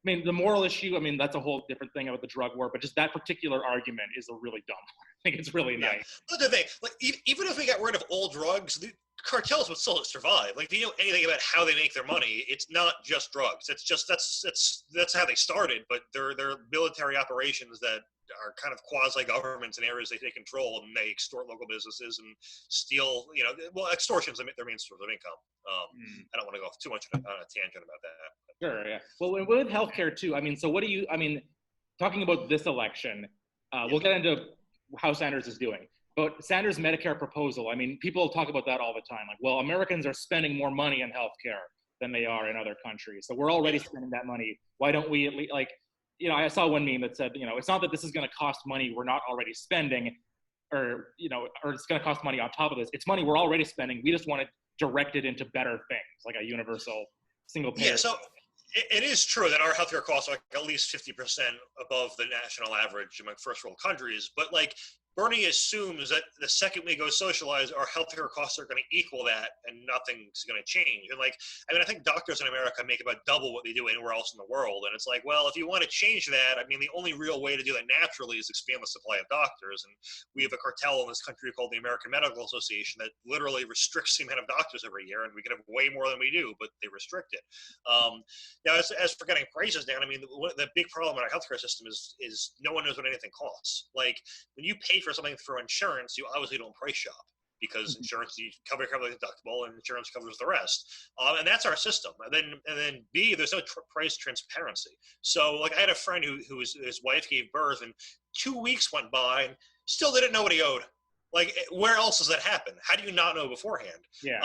Speaker 1: I mean, the moral issue, I mean, that's a whole different thing about the drug war, but just that particular argument is a really dumb one. I think it's really nice.
Speaker 2: But the thing, like, even if we got rid of all drugs, the cartels would still survive. Like, if you know anything about how they make their money, it's not just drugs. It's just that's how they started. But they're military operations that are kind of quasi-governments in areas they take control, and they extort local businesses and steal. You know, well, extortion is their main source of income. I don't want to go too much on a tangent about that.
Speaker 1: Sure, yeah. Well, with healthcare too, I mean, so what do you? I mean, talking about this election, we'll get into how Sanders is doing. But Sanders' Medicare proposal, I mean, people talk about that all the time. Like, well, Americans are spending more money on healthcare than they are in other countries. So we're already spending that money. Why don't we at least, like, you know, I saw one meme that said, you know, it's not that this is going to cost money we're not already spending, or, you know, or it's going to cost money on top of this. It's money we're already spending. We just want to direct it into better things, like a universal single payer.
Speaker 2: Yeah, so it is true that our healthcare costs are like at least 50% above the national average among first world countries. But like Bernie assumes that the second we go socialize, our healthcare costs are going to equal that and nothing's going to change. And like, I mean, I think doctors in America make about double what they do anywhere else in the world. And it's like, well, if you want to change that, I mean, the only real way to do that naturally is expand the supply of doctors. And we have a cartel in this country called the American Medical Association that literally restricts the amount of doctors every year. And we can have way more than we do, but they restrict it. Now, as for getting prices down, I mean, the big problem in our healthcare system is no one knows what anything costs. Like, when you pay for something through insurance, you obviously don't price shop, because insurance, you cover the deductible and insurance covers the rest. And that's our system. And then B, there's no price transparency. So like I had a friend who his wife gave birth, and 2 weeks went by and still didn't know what he owed. Like, where else does that happen? How do you not know beforehand?
Speaker 1: Yeah.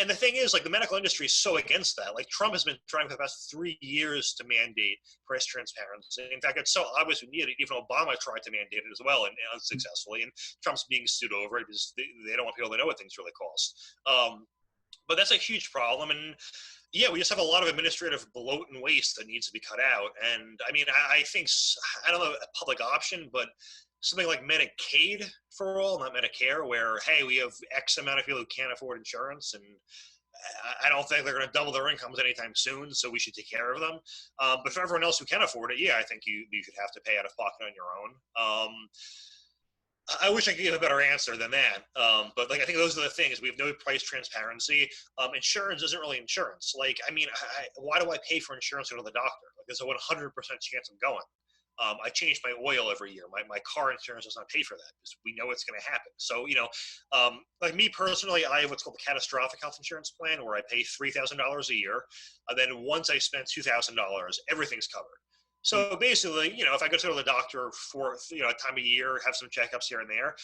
Speaker 2: And the thing is, like, the medical industry is so against that. Like, Trump has been trying for the past 3 years to mandate price transparency. In fact, it's so obvious we need it. Even Obama tried to mandate it as well, and unsuccessfully. And Trump's being sued over it because they don't want people to know what things really cost. But that's a huge problem. And yeah, we just have a lot of administrative bloat and waste that needs to be cut out. And I mean, I think, I don't know, a public option, but something like Medicaid for all, not Medicare, where, hey, we have X amount of people who can't afford insurance, and I don't think they're going to double their incomes anytime soon, so we should take care of them. But for everyone else who can afford it, yeah, I think you should have to pay out of pocket on your own. I wish I could give a better answer than that. But like, I think those are the things. We have no price transparency. Insurance isn't really insurance. Like, I mean, why do I pay for insurance to go to the doctor? Like, there's a 100% chance I'm going. I change my oil every year. My car insurance does not pay for that because we know it's going to happen. So, like me personally, I have what's called the catastrophic health insurance plan where I pay $3,000 a year. And then once I spend $2,000, everything's covered. So basically, if I go to the doctor for, a time of year, have some checkups here and there,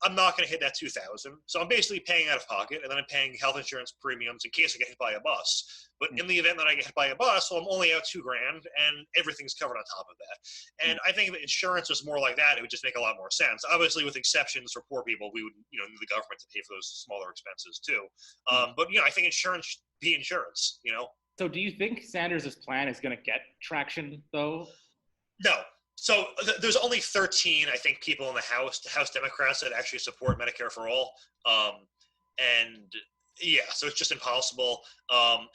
Speaker 2: I'm not going to hit that 2,000. So I'm basically paying out of pocket, and then I'm paying health insurance premiums in case I get hit by a bus. But in the event that I get hit by a bus, well, I'm only out $2,000, and everything's covered on top of that. And I think that insurance was more like that. It would just make a lot more sense. Obviously, with exceptions for poor people, we would, need the government to pay for those smaller expenses too. But I think insurance should be insurance.
Speaker 1: So do you think Sanders' plan is going to get traction, though?
Speaker 2: No. So there's only 13, I think, people in the House Democrats that actually support Medicare for all. And yeah, so it's just impossible. I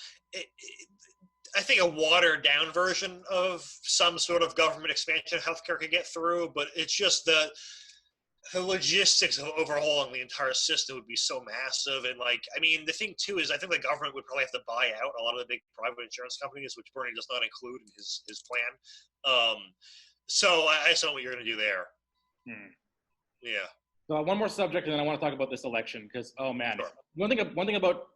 Speaker 2: think a watered down version of some sort of government expansion of healthcare could get through, but it's just the logistics of overhauling the entire system would be so massive. And the thing too is I think the government would probably have to buy out a lot of the big private insurance companies, which Bernie does not include in his plan. So I just don't know what you're going to do there. Yeah.
Speaker 1: So one more subject, and then I want to talk about this election because, oh man,
Speaker 2: sure.
Speaker 1: One thing about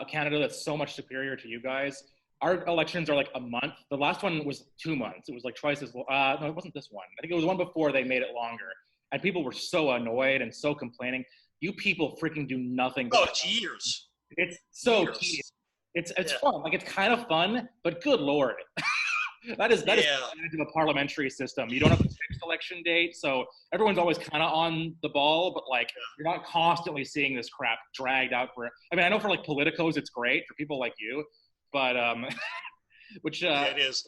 Speaker 1: Canada that's so much superior to you guys. Our elections are like a month. The last one was 2 months. It was like twice as long. No, it wasn't this one. I think it was one before they made it longer. And people were so annoyed and so complaining. You people freaking do nothing.
Speaker 2: Oh, it's years.
Speaker 1: It's so key. It's fun. Like, it's kind of fun, but good Lord. that is the advantage of a parliamentary system. You don't have a fixed election date, so everyone's always kind of on the ball, but you're not constantly seeing this crap dragged out for, I mean, I know for politicos it's great for people like you, but which
Speaker 2: it is.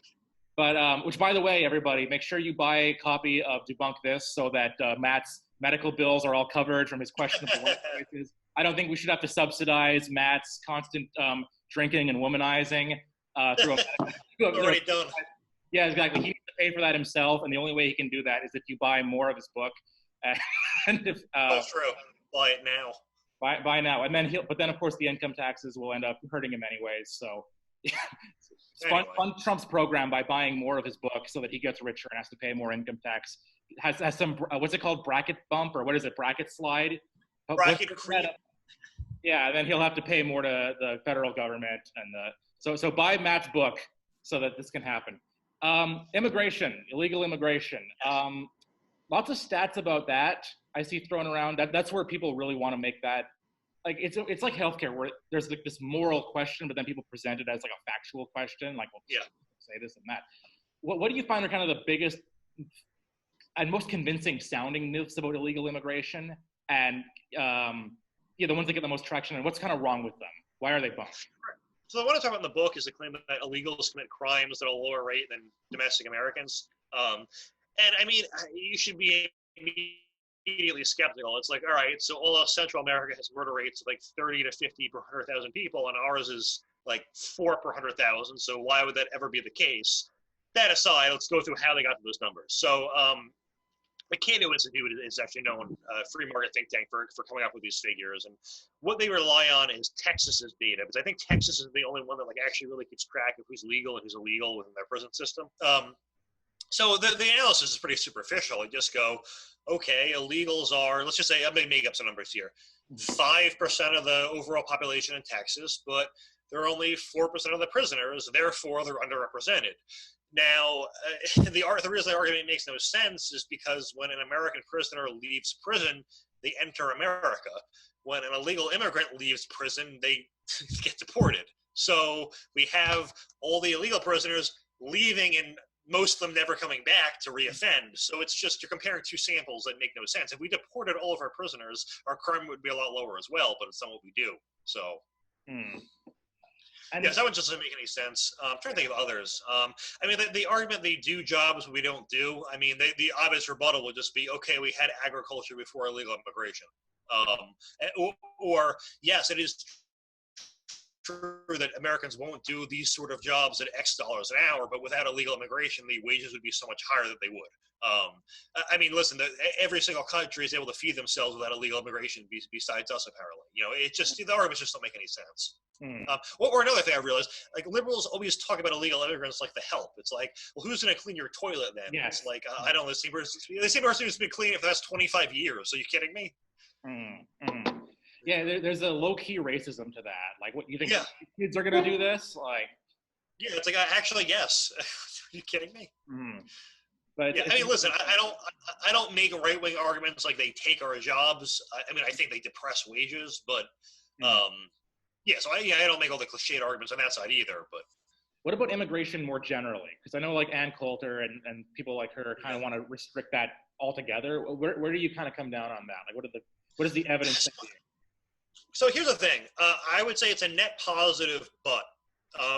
Speaker 1: But which, by the way, everybody, make sure you buy a copy of Debunk This so that Matt's medical bills are all covered from his questionable life choices. I don't think we should have to subsidize Matt's constant drinking and womanizing through
Speaker 2: already done.
Speaker 1: Yeah, exactly. He needs to pay for that himself, and the only way he can do that is if you buy more of his book. And if,
Speaker 2: that's true. Buy it now.
Speaker 1: Buy now, and then but then of course the income taxes will end up hurting him anyways. So. Fund Trump's program by buying more of his book so that he gets richer and has to pay more income tax. Has some what's it called, bracket bump, or what is it, bracket slide?
Speaker 2: Bracket creep.
Speaker 1: Yeah, then he'll have to pay more to the federal government, and so buy Matt's book so that this can happen. Immigration, illegal immigration. Lots of stats about that I see thrown around. That's where people really want to make that. It's like healthcare, where there's this moral question, but then people present it as a factual question, say this and that. What do you find are kind of the biggest and most convincing sounding myths about illegal immigration, and the ones that get the most traction, and what's kind of wrong with them? Why are they bumped?
Speaker 2: So the one I talk about in the book is the claim that illegals commit crimes at a lower rate than domestic Americans. And I mean, you should be immediately skeptical. It's all right, so all of Central America has murder rates of 30 to 50 per 100,000 people, and ours is 4 per 100,000. So why would that ever be the case? That aside, let's go through how they got to those numbers. So the Cato Institute is actually known, free market think tank, for coming up with these figures. And what they rely on is Texas's data, because I think Texas is the only one that actually really keeps track of who's legal and who's illegal within their prison system. So the analysis is pretty superficial. They just go, okay, illegals are, let's just say, I'm going to make up some numbers here, 5% of the overall population in Texas, but they're only 4% of the prisoners, therefore they're underrepresented. Now, the reason the argument makes no sense is because when an American prisoner leaves prison, they enter America. When an illegal immigrant leaves prison, they get deported. So we have all the illegal prisoners leaving and most of them never coming back to reoffend. So it's just, you're comparing two samples that make no sense. If we deported all of our prisoners, our crime would be a lot lower as well, but it's not what we do. So, and that one just doesn't make any sense. I'm trying to think of others. I mean, the argument they do jobs we don't do, I mean, the obvious rebuttal would just be, okay, we had agriculture before illegal immigration. Or yes, it is true that Americans won't do these sort of jobs at X dollars an hour, but without illegal immigration, the wages would be so much higher that they would. I mean, listen, every single country is able to feed themselves without illegal immigration, besides us, apparently. You know, it just, the arguments just don't make any sense. Or another thing I realized, like, liberals always talk about illegal immigrants like the help. It's like, well, who's going to clean your toilet then?
Speaker 1: Yes.
Speaker 2: It's like, I don't know, the same person who's been cleaning it for the last 25 years. Are you kidding me?
Speaker 1: Yeah, there's a low-key racism to that. Like, what you think kids are going to do this? Like,
Speaker 2: yeah, it's like, actually, yes. Are you kidding me?
Speaker 1: But
Speaker 2: yeah, I mean, listen, I don't make right-wing arguments like they take our jobs. I mean, I think they depress wages, but yeah, so I don't make all the cliched arguments on that side either. But
Speaker 1: what about immigration more generally? Because I know like Ann Coulter and people like her kind of want to restrict that altogether. Where do you kind of come down on that? Like, what is the evidence?
Speaker 2: So here's the thing. I would say it's a net positive, but.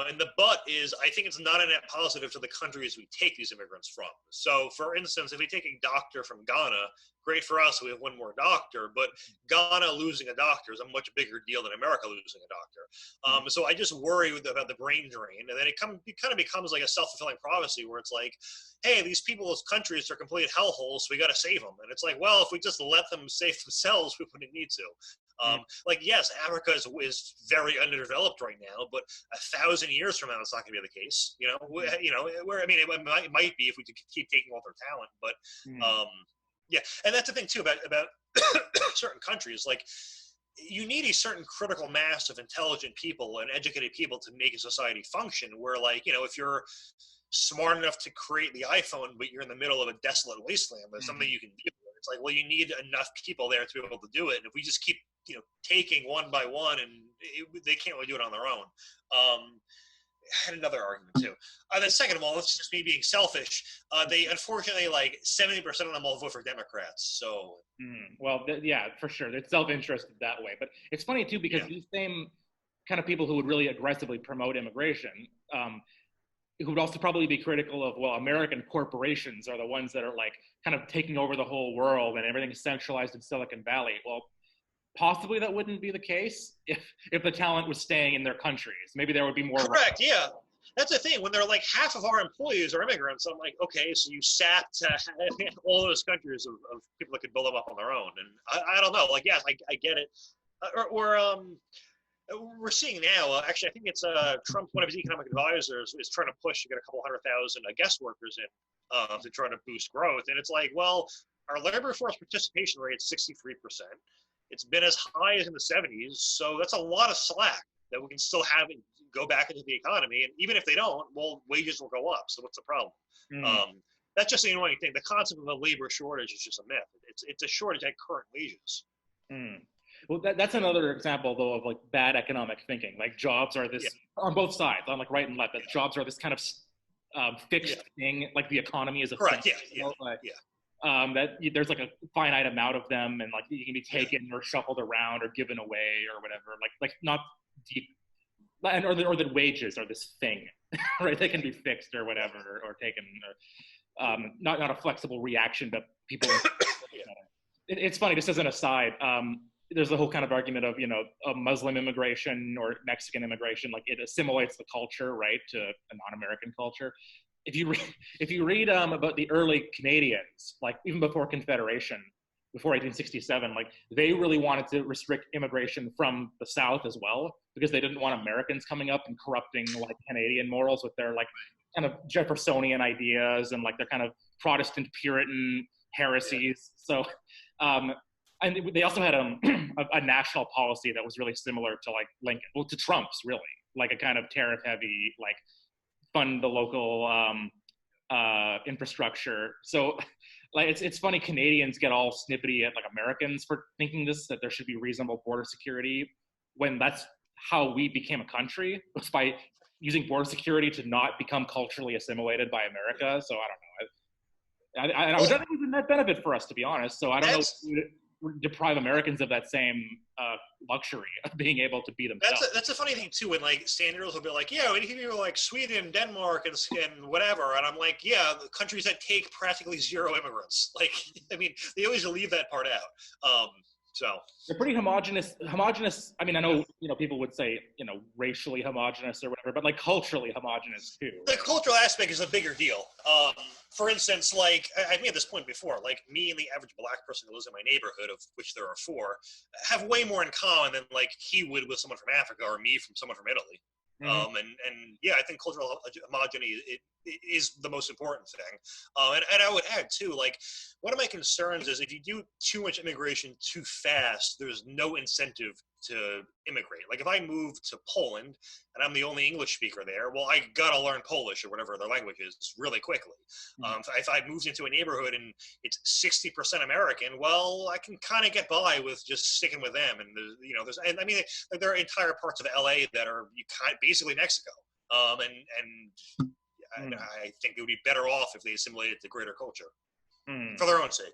Speaker 2: And the but is, I think it's not a net positive to the countries we take these immigrants from. So, for instance, if we take a doctor from Ghana, great for us, we have one more doctor, but Ghana losing a doctor is a much bigger deal than America losing a doctor. So I just worry about the brain drain, and then it kind of becomes like a self-fulfilling prophecy where it's like, hey, these people's countries are complete hellholes, so we got to save them. And it's like, well, if we just let them save themselves, we wouldn't need to. Like, yes, Africa is very underdeveloped right now, but 1,000 years from now, it's not going to be the case. You know, where I mean, it might be if we could keep taking all their talent, but yeah, and that's the thing too about certain countries. Like, you need a certain critical mass of intelligent people and educated people to make a society function. Where, like, you know, if you're smart enough to create the iPhone, but you're in the middle of a desolate wasteland, there's something you can do. It's like, well, you need enough people there to be able to do it. And if we just keep, you know, taking one by one, and they can't really do it on their own. I had another argument too. Then second of all, it's just me being selfish. They unfortunately, like 70% of them all vote for Democrats. So
Speaker 1: well, yeah, for sure, it's self-interested that way. But it's funny too, because these same kind of people who would really aggressively promote immigration, who would also probably be critical of, well, American corporations are the ones that are like kind of taking over the whole world and everything is centralized in Silicon Valley. Well, possibly that wouldn't be the case if the talent was staying in their countries. Maybe there would be more.
Speaker 2: Correct. Yeah, that's the thing. When they're like, half of our employees are immigrants, I'm like, okay, so you sapped all those countries of people that could build them up on their own. And I don't know. Like, yes, I get it. We're seeing now. Actually, I think it's Trump. One of his economic advisors is trying to push to get a couple 100,000 guest workers in to try to boost growth. And it's like, well, our labor force participation rate is 63%. It's been as high as in the 70s, so that's a lot of slack that we can still have and go back into the economy. And even if they don't, well, wages will go up. So what's the problem? That's just the annoying thing. The concept of a labor shortage is just a myth. It's a shortage at current wages.
Speaker 1: Well, that's another example, though, of like bad economic thinking. Like, jobs are this on both sides, on like right and left. That jobs are this kind of fixed thing. Like, the economy is a
Speaker 2: correct.
Speaker 1: Thing, that there's like a finite amount of them, and like you can be taken or shuffled around or given away or whatever. Like not deep, and or the wages are this thing, right? They can be fixed or whatever, or taken, or not a flexible reaction to people. It's funny. Just as an aside, there's the whole kind of argument of, you know, Muslim immigration or Mexican immigration, like it assimilates the culture, right, to a non-American culture. If you read about the early Canadians, like even before Confederation, before 1867, like they really wanted to restrict immigration from the South as well, because they didn't want Americans coming up and corrupting like Canadian morals with their like kind of Jeffersonian ideas and like their kind of Protestant Puritan heresies. So, and they also had a national policy that was really similar to like Lincoln, well, to Trump's really, like a kind of tariff heavy, like fund the local infrastructure. So like it's funny, Canadians get all snippety at like Americans for thinking that there should be reasonable border security, when that's how we became a country, was by using border security to not become culturally assimilated by America. So I don't know. I think it was a net benefit for us, to be honest. So I don't know if we would deprive Americans of that same luxury of being able to be themselves.
Speaker 2: That's a funny thing too, when like standards will be like, yeah, we need people like Sweden, Denmark, and whatever, and I'm like, yeah, the countries that take practically zero immigrants. Like, I mean, they always leave that part out. So
Speaker 1: they're pretty homogenous. I mean, I know, people would say, racially homogenous or whatever, but like culturally homogenous too.
Speaker 2: the cultural aspect is a bigger deal. For instance, like I made this point before, like me and the average black person who lives in my neighborhood, of which there are 4, have way more in common than like he would with someone from Africa or me from someone from Italy.
Speaker 1: Mm-hmm.
Speaker 2: And yeah, I think cultural homogeneity is the most important thing. And I would add too, like one of my concerns is if you do too much immigration too fast, there's no incentive to immigrate. Like if I move to Poland and I'm the only English speaker there, well, I gotta learn Polish or whatever their language is really quickly.
Speaker 1: Mm-hmm.
Speaker 2: If I moved into a neighborhood and it's 60% American, well, I can kind of get by with just sticking with them. And and I mean, like, there are entire parts of LA that are basically Mexico. I think it would be better off if they assimilated to greater culture for their own sake.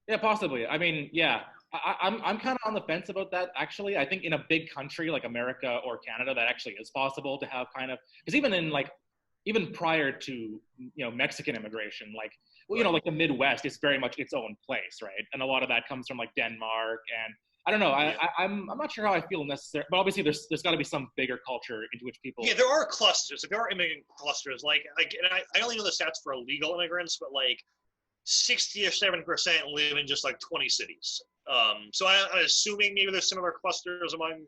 Speaker 1: Yeah, possibly. I mean, yeah, I'm kind of on the fence about that, actually. I think in a big country like America or Canada, that actually is possible to have kind of, because even prior to, Mexican immigration, like, like the Midwest is very much its own place, right? And a lot of that comes from like Denmark, and I don't know. I'm not sure how I feel necessarily, but obviously there's got to be some bigger culture into which people.
Speaker 2: Yeah, there are clusters. There are immigrant clusters. And I only know the stats for illegal immigrants, but like 60 or 70% live in just like 20 cities. So I'm assuming maybe there's similar clusters among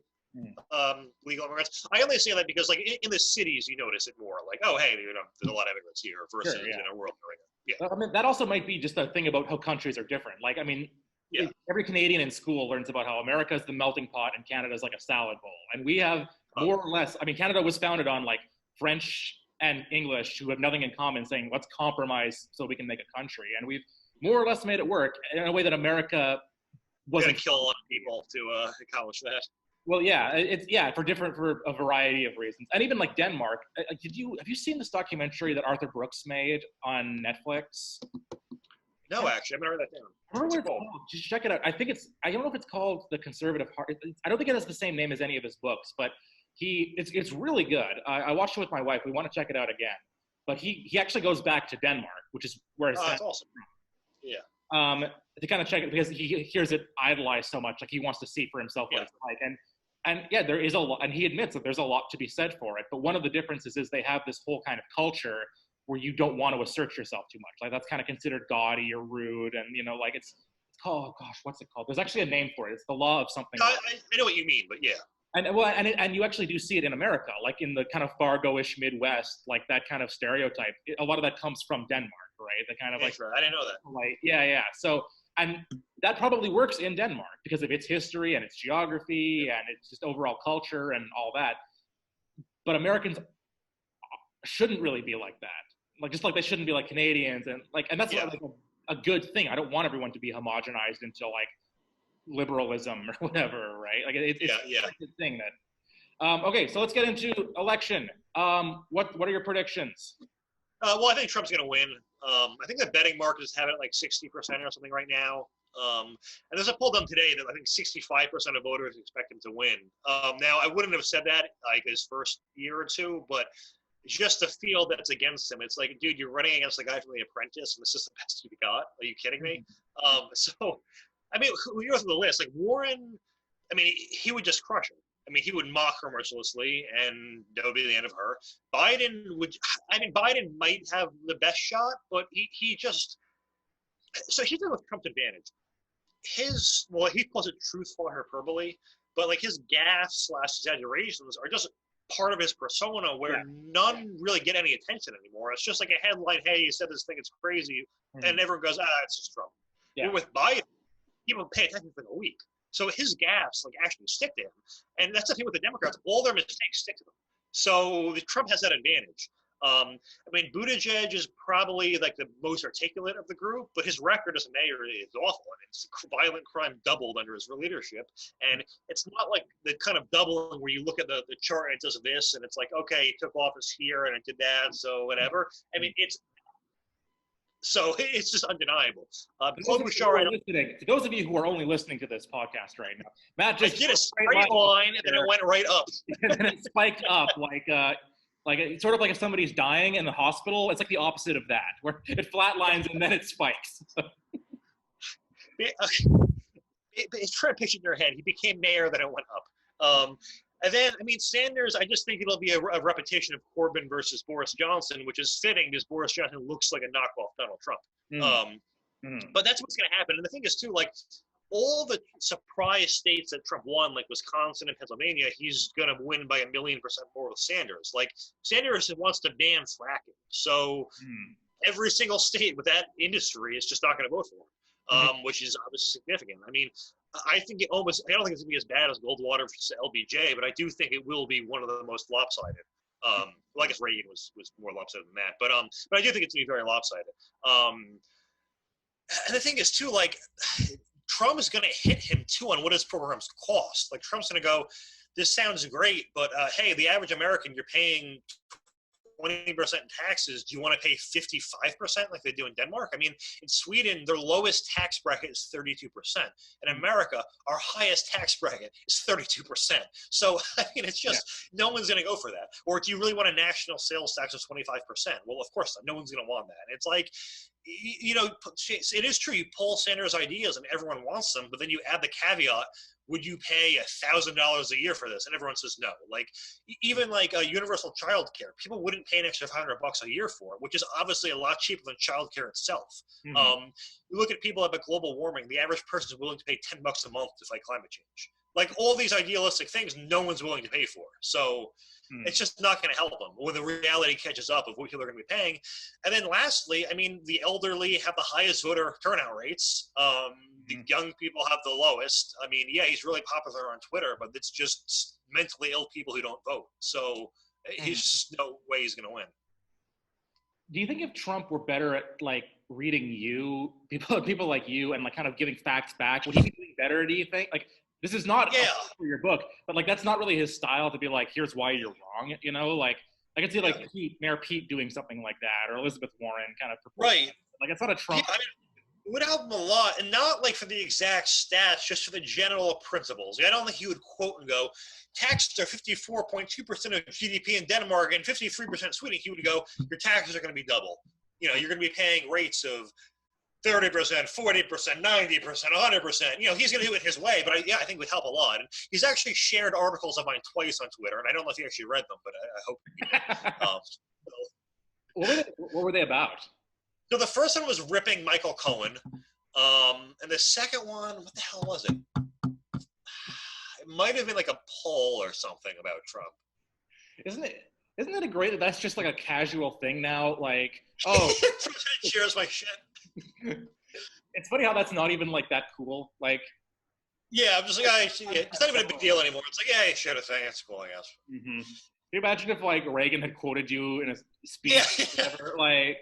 Speaker 2: legal immigrants. I only say that because like in the cities you notice it more. Like, oh hey, there's a lot of immigrants here versus in a rural area. Yeah.
Speaker 1: I mean, that also might be just a thing about how countries are different. Like, I mean. Yeah. Every Canadian in school learns about how America is the melting pot and Canada is like a salad bowl. And we have more or less, I mean, Canada was founded on like French and English who have nothing in common, saying, let's compromise so we can make a country. And we've more or less made it work in a way that America wasn't.
Speaker 2: Going to kill a lot of people to accomplish that.
Speaker 1: Well, yeah, for a variety of reasons. And even like Denmark, have you seen this documentary that Arthur Brooks made on Netflix?
Speaker 2: No, actually, I've never heard that down.
Speaker 1: I don't know what it's called. Just check it out. I don't know if it's called The Conservative Heart. I don't think it has the same name as any of his books, but it's really good. I watched it with my wife. We want to check it out again. But he actually goes back to Denmark, which is where it's
Speaker 2: that's awesome. Yeah.
Speaker 1: To kind of check it because he hears it idolized so much, like he wants to see for himself what it's like. And yeah, there is a lot, and he admits that there's a lot to be said for it. But one of the differences is they have this whole kind of culture where you don't want to assert yourself too much. Like that's kind of considered gaudy or rude. And, like it's called, oh gosh, what's it called? There's actually a name for it. It's the law of something.
Speaker 2: I know what you mean, but yeah.
Speaker 1: And you actually do see it in America, like in the kind of Fargo-ish Midwest, like that kind of stereotype. A lot of that comes from Denmark, right? The kind of like,
Speaker 2: I didn't know that.
Speaker 1: Like, yeah. So, and that probably works in Denmark because of its history and its geography and its just overall culture and all that. But Americans shouldn't really be like that. Like just like they shouldn't be like Canadians and that's like a good thing. I don't want everyone to be homogenized into like liberalism or whatever, right? Like it's a good thing that. Okay, so let's get into election. What are your predictions?
Speaker 2: Well, I think Trump's going to win. I think the betting market is having it like 60% or something right now. And there's a poll done today that I think 65% of voters expect him to win. Now, I wouldn't have said that like his first year or two, but just the field that's against him. It's like, dude, you're running against the guy from The Apprentice, and this is the best you got. Are you kidding me? So, I mean, you go through the list. Like Warren, I mean, he would just crush him. I mean, he would mock her mercilessly, and that would be the end of her. Biden might have the best shot, but he just. So here's with Trump's advantage. He calls it truthful hyperbole, but like his gaffes / exaggerations are just part of his persona where none really get any attention anymore. It's just like a headline, hey, you said this thing, it's crazy, and everyone goes, it's just Trump. Yeah. With Biden, people pay attention for a week. So his gaffes like actually stick to him. And that's the thing with the Democrats, all their mistakes stick to them. So Trump has that advantage. I mean, Buttigieg is probably like the most articulate of the group, but his record as a mayor is awful. I mean, violent crime doubled under his leadership. And it's not like the kind of doubling where you look at the chart and it does this, and it's like, okay, he took office here and it did that, so whatever. I mean, it's just undeniable.
Speaker 1: To those of you who are only listening to this podcast right now, Matt just
Speaker 2: did a straight line and then it went right up.
Speaker 1: And then it spiked up like it's sort of like if somebody's dying in the hospital. It's like the opposite of that, where it flatlines and then it spikes.
Speaker 2: try to picture in your head. He became mayor, then it went up. And then, I mean, Sanders, I just think it'll be a repetition of Corbyn versus Boris Johnson, which is fitting because Boris Johnson looks like a knockoff Donald Trump. But that's what's going to happen. And the thing is, too, like, all the surprise states that Trump won, like Wisconsin and Pennsylvania, he's going to win by 1,000,000% more with Sanders. Like, Sanders wants to ban fracking. So every single state with that industry is just not going to vote for him, which is obviously significant. I mean, I don't think it's going to be as bad as Goldwater versus LBJ, but I do think it will be one of the most lopsided. Well, I guess Reagan was more lopsided than that, but I do think it's going to be very lopsided. And the thing is, too, like, Trump is going to hit him, too, on what his programs cost. Like, Trump's going to go, this sounds great, but, hey, the average American, you're paying 20% in taxes. Do you want to pay 55% like they do in Denmark? I mean, in Sweden, their lowest tax bracket is 32%. In America, our highest tax bracket is 32%. So, I mean, it's just, no one's going to go for that. Or do you really want a national sales tax of 25%? Well, of course not. No one's going to want that. And it's like, you know, it is true. You pull Sanders' ideas and everyone wants them, but then you add the caveat, would you pay $1,000 a year for this? And everyone says no. Like, even like universal child care, people wouldn't pay an extra $500 a year for it, which is obviously a lot cheaper than child care itself. You look at people about global warming, the average person is willing to pay $10 a month to fight climate change. Like, all these idealistic things, no one's willing to pay for. So it's just not going to help them when the reality catches up of what people are going to be paying. And then lastly, I mean, the elderly have the highest voter turnout rates. The young people have the lowest. I mean, yeah, he's really popular on Twitter, but it's just mentally ill people who don't vote. So he's just no way he's going to win.
Speaker 1: Do you think if Trump were better at, like, reading you, people like you, and, like, kind of giving facts back, would he be doing better, do you think? Like, this is not for your book, but, like, that's not really his style to be like, here's why you're wrong, you know? Like, I could see, like, Mayor Pete doing something like that, or Elizabeth Warren kind of.
Speaker 2: Right.
Speaker 1: Like, it's not a Trump.
Speaker 2: Yeah, I mean, it would help him a lot, and not, like, for the exact stats, just for the general principles. I don't think he would quote and go, taxes are 54.2% of GDP in Denmark and 53% in Sweden. He would go, your taxes are going to be double. You know, you're going to be paying rates of 30%, 40%, 90%, 100%. You know, he's going to do it his way, but I think it would help a lot. And he's actually shared articles of mine twice on Twitter, and I don't know if he actually read them, but I hope he did.
Speaker 1: What were they about?
Speaker 2: So the first one was ripping Michael Cohen, and the second one, what the hell was it? It might have been like a poll or something about Trump.
Speaker 1: Isn't it a great, that's just like a casual thing now? Like, oh.
Speaker 2: Shares my shit.
Speaker 1: It's funny how that's not even like that cool. Like,
Speaker 2: yeah, I'm just like, it's not even a big deal anymore. It's like, yeah, he shared a thing. It's cool, I guess.
Speaker 1: Can you imagine if, like, Reagan had quoted you in a speech?
Speaker 2: Yeah.
Speaker 1: Whatever, like,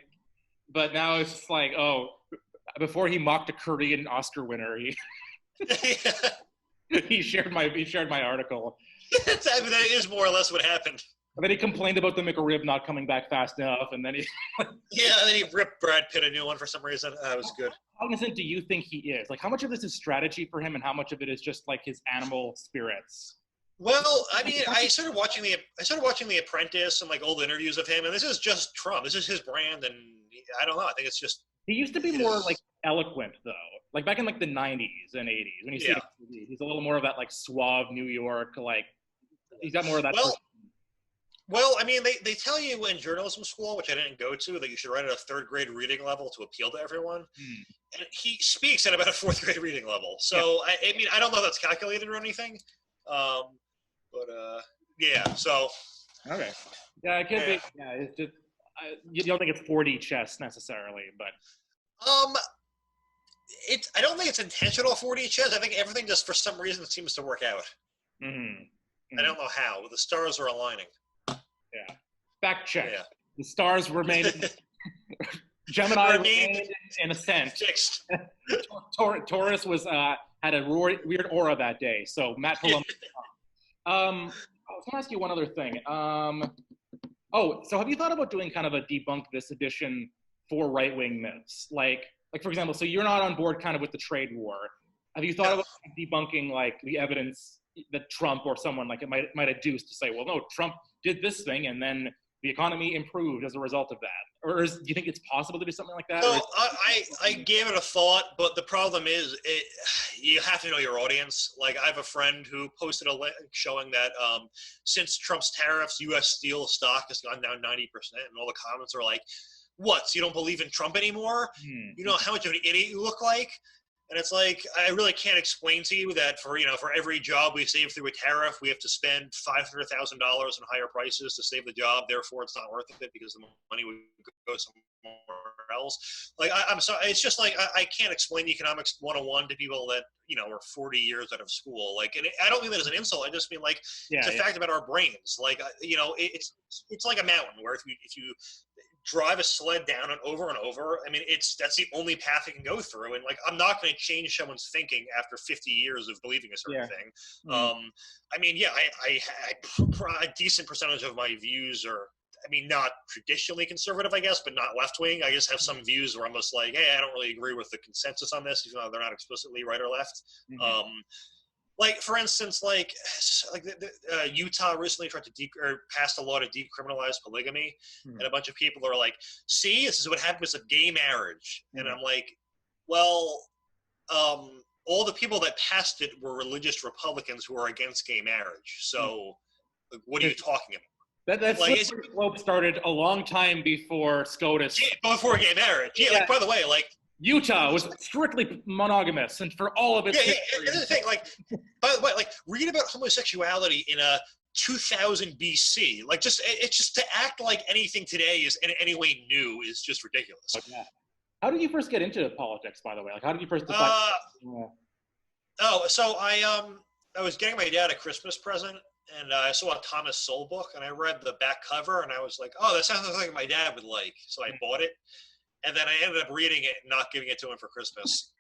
Speaker 1: but now it's just like, oh, before he mocked a Korean Oscar winner, he shared my article.
Speaker 2: That is more or less what happened.
Speaker 1: And then he complained about the McRib not coming back fast enough, and then he
Speaker 2: and then he ripped Brad Pitt a new one for some reason. That was good.
Speaker 1: How cognizant do you think he is? Like, how much of this is strategy for him, and how much of it is just like his animal spirits?
Speaker 2: Well, I mean, I started watching The Apprentice and like old interviews of him, and this is just Trump. This is his brand, and I don't know. I think it's just.
Speaker 1: He used to be more like eloquent, though. Like back in like the 90s and 80s, when you see him, he's a little more of that like suave New York, like he's got more of that.
Speaker 2: Well, I mean, they tell you in journalism school, which I didn't go to, that you should write at a third grade reading level to appeal to everyone. And he speaks at about a fourth grade reading level. So, I mean, I don't know if that's calculated or anything. Yeah, so.
Speaker 1: Okay. Yeah, it could be. Yeah, it's just, you don't think it's 4D chess necessarily, but.
Speaker 2: I don't think it's intentional 4D chess. I think everything just, for some reason, seems to work out. I don't know how. The stars are aligning.
Speaker 1: Yeah. Fact check.
Speaker 2: Yeah.
Speaker 1: The stars remained. Gemini remained in ascent.
Speaker 2: Fixed.
Speaker 1: Taurus was had a weird aura that day. So Matt Palumbo. I was going to ask you one other thing. So have you thought about doing kind of a Debunk This edition for right-wing myths? Like for example, so you're not on board kind of with the trade war. Have you thought about debunking like the evidence that Trump or someone like it might adduce to say, well, no, Trump did this thing, and then the economy improved as a result of that? Or do you think it's possible to do something like that?
Speaker 2: So I gave it a thought, but the problem is you have to know your audience. Like, I have a friend who posted a link showing that since Trump's tariffs, U.S. steel stock has gone down 90%, and all the comments are like, what, so you don't believe in Trump anymore? You know how much of an idiot you look like? And it's like, I really can't explain to you that for every job we save through a tariff, we have to spend $500,000 in higher prices to save the job. Therefore, it's not worth it because the money would go somewhere else. Like, I'm sorry, it's just like, I can't explain economics 101 to people that, are 40 years out of school. Like, and I don't mean that as an insult. I just mean like, it's a fact about our brains. Like, it's like a mountain where if you drive a sled down and over, I mean, that's the only path it can go through. And like, I'm not going to change someone's thinking after 50 years of believing a certain thing. I mean, a decent percentage of my views are, I mean, not traditionally conservative, I guess, but not left-wing. I just have some views where I'm just like, hey, I don't really agree with the consensus on this, even though they're not explicitly right or left. Like, for instance, Utah recently tried to passed a law to decriminalize polygamy, and a bunch of people are like, "See, this is what happens with gay marriage." And I'm like, "Well, all the people that passed it were religious Republicans who are against gay marriage. So, like, what are you talking about?"
Speaker 1: That slope started a long time before SCOTUS.
Speaker 2: Yeah, before gay marriage. Yeah, like, by the way, like,
Speaker 1: Utah was strictly monogamous, and for all of its history.
Speaker 2: Here's the thing, like, by the way, like, read about homosexuality in 2000 BC. Like, it's just to act like anything today is in any way new is just ridiculous.
Speaker 1: Yeah. How did you first get into politics, by the way? Like, how did you first decide?
Speaker 2: So I was getting my dad a Christmas present, and I saw a Thomas Sowell book, and I read the back cover, and I was like, oh, that sounds like my dad would like. So I bought it. And then I ended up reading it and not giving it to him for Christmas.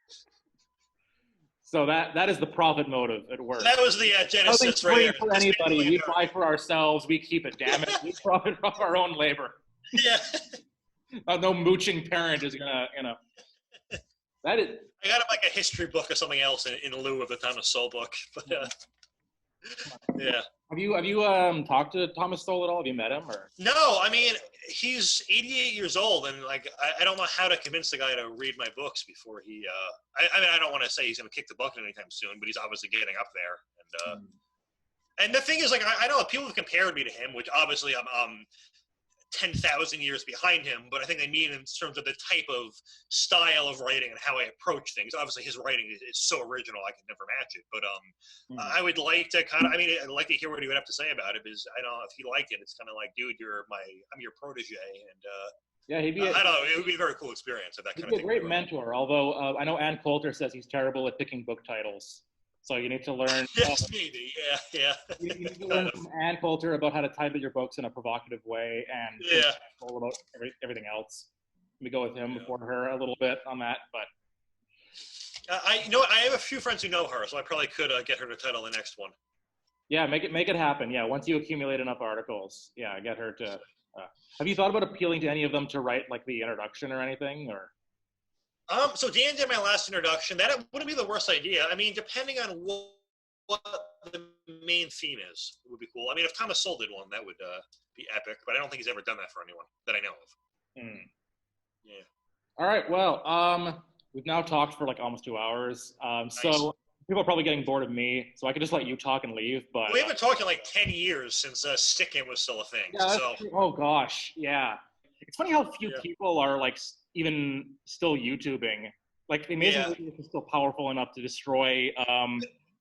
Speaker 1: So that is the profit motive at work.
Speaker 2: That was the genesis right there.
Speaker 1: For anybody, we buy for ourselves, we keep it, damn it. We profit from our own labor.
Speaker 2: Yeah.
Speaker 1: No mooching parent is gonna, that is.
Speaker 2: I got him like a history book or something else in lieu of the Thomas Sowell book. But yeah.
Speaker 1: Have you talked to Thomas Sowell at all? Have you met him or?
Speaker 2: No, I mean, he's 88 years old, and like I don't know how to convince the guy to read my books before he. I mean, I don't want to say he's going to kick the bucket anytime soon, but he's obviously getting up there. And the thing is, like, I know people have compared me to him, which obviously I'm 10,000 years behind him, but I think they mean in terms of the type of style of writing and how I approach things. Obviously, his writing is so original, I can never match it. But I would like to I'd like to hear what he would have to say about it, because I don't know if he liked it. It's kind of like, dude, I'm your protege, and
Speaker 1: yeah, he'd be.
Speaker 2: I don't know. It would be a very cool experience if that kind of thing.
Speaker 1: He'd be a great mentor. Although I know Ann Coulter says he's terrible at picking book titles. So you need to learn.
Speaker 2: Yes, maybe. Yeah.
Speaker 1: You need to learn from Ann Coulter about how to title your books in a provocative way, and all about everything else. Let me go with him before her a little bit on that, but.
Speaker 2: I have a few friends who know her, so I probably could get her to title the next one.
Speaker 1: Yeah, make it happen. Yeah, once you accumulate enough articles, get her to. Have you thought about appealing to any of them to write like the introduction or anything, or?
Speaker 2: So Dan did my last introduction. That wouldn't be the worst idea. I mean, depending on what the main theme is, it would be cool. I mean, if Thomas Sowell did one, that would be epic. But I don't think he's ever done that for anyone that I know of. Yeah.
Speaker 1: All right. Well, we've now talked for like almost 2 hours.
Speaker 2: Nice.
Speaker 1: So people are probably getting bored of me. So I could just let you talk and leave. But
Speaker 2: we haven't talked in like 10 years since Stickin' was still a thing.
Speaker 1: Yeah, so. Oh gosh, yeah. It's funny how few people are like even still YouTubing. Like the amazing is still powerful enough to destroy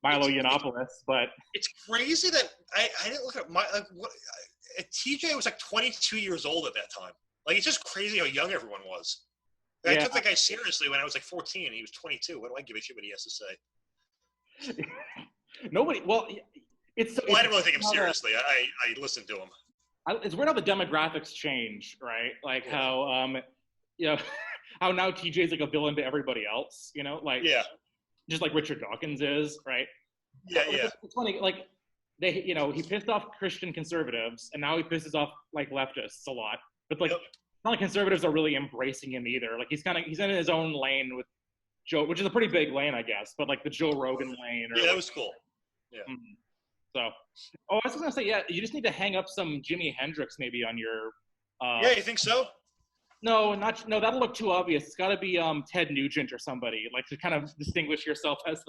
Speaker 1: Milo Yiannopoulos, but
Speaker 2: it's crazy that I didn't look at TJ was like 22 years old at that time. Like, it's just crazy how young everyone was. I took that guy seriously when I was like 14 and he was 22. What do I give a shit what he has to say?
Speaker 1: Nobody. Well, I
Speaker 2: didn't really take him seriously. I listened to him.
Speaker 1: It's weird how the demographics change, right? Like how how now TJ's like a villain to everybody else, like just like Richard Dawkins is, right?
Speaker 2: Yeah.
Speaker 1: It's funny, like he pissed off Christian conservatives, and now he pisses off like leftists a lot. But like, it's not like conservatives are really embracing him either. Like he's in his own lane with Joe, which is a pretty big lane, I guess. But like the Joe Rogan lane.
Speaker 2: That was cool. Yeah.
Speaker 1: So, oh, I was gonna say, yeah, you just need to hang up some Jimi Hendrix maybe on your.
Speaker 2: Yeah, you think so?
Speaker 1: No, that'll look too obvious. It's got to be Ted Nugent or somebody, like, to kind of distinguish yourself as,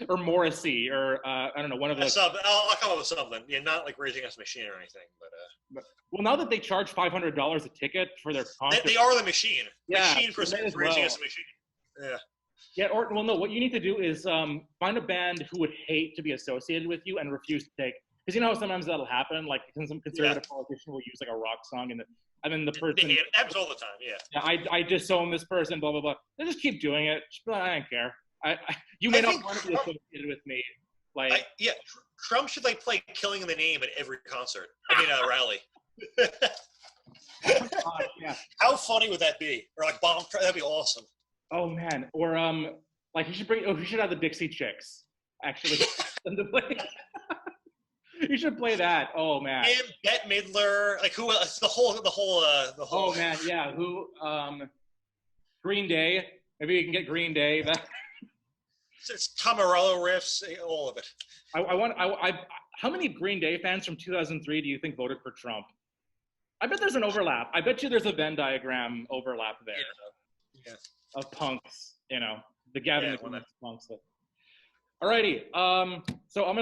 Speaker 1: or Morrissey, or I don't know, one of those.
Speaker 2: I'll come up with something. Yeah, not like Rage Against the Machine or anything, but.
Speaker 1: Well, now that they charge $500 a ticket for their concert,
Speaker 2: they are the machine.
Speaker 1: Yeah,
Speaker 2: machine for Rage Against the Machine. Yeah.
Speaker 1: Yeah, or well, no. What you need to do is find a band who would hate to be associated with you and refuse to take. Because you know how sometimes that'll happen. Like some conservative politician will use like a rock song, and then the person.
Speaker 2: It happens all the time. Yeah.
Speaker 1: I disown this person. Blah blah blah. They just keep doing it. I don't care. You may not want to be associated with me. Like
Speaker 2: Trump should like play "Killing in the Name" at every concert. Rally.
Speaker 1: Yeah.
Speaker 2: How funny would that be? Or like bomb? That'd be awesome.
Speaker 1: Oh man, or like he should have the Dixie Chicks actually. You should play that. Oh man.
Speaker 2: Him, Bette Midler, like who? The whole.
Speaker 1: Oh man, yeah. Who? Green Day. Maybe you can get Green Day.
Speaker 2: It's Tom Morello riffs, all of it.
Speaker 1: How many Green Day fans from 2003 do you think voted for Trump? I bet there's an overlap. I bet you there's a Venn diagram overlap there.
Speaker 2: Yeah.
Speaker 1: Of punks, the Gavin
Speaker 2: McInnes
Speaker 1: punks. Alrighty, so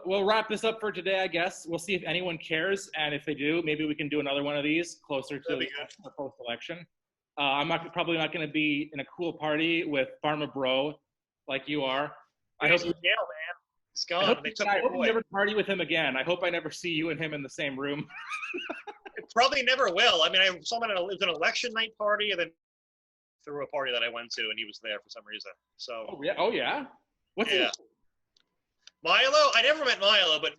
Speaker 1: we'll wrap this up for today, I guess. We'll see if anyone cares, and if they do, maybe we can do another one of these closer to the post-election. I'm probably not going to be in a cool party with Pharma Bro like you are. I hope
Speaker 2: man. He's gone. I
Speaker 1: hope you never party with him again. I hope I never see you and him in the same room.
Speaker 2: Probably never will. I mean, I saw him at an election night party, and then through a party that I went to, and he was there for some reason. So.
Speaker 1: Oh yeah. What's it?
Speaker 2: Milo? I never met Milo, but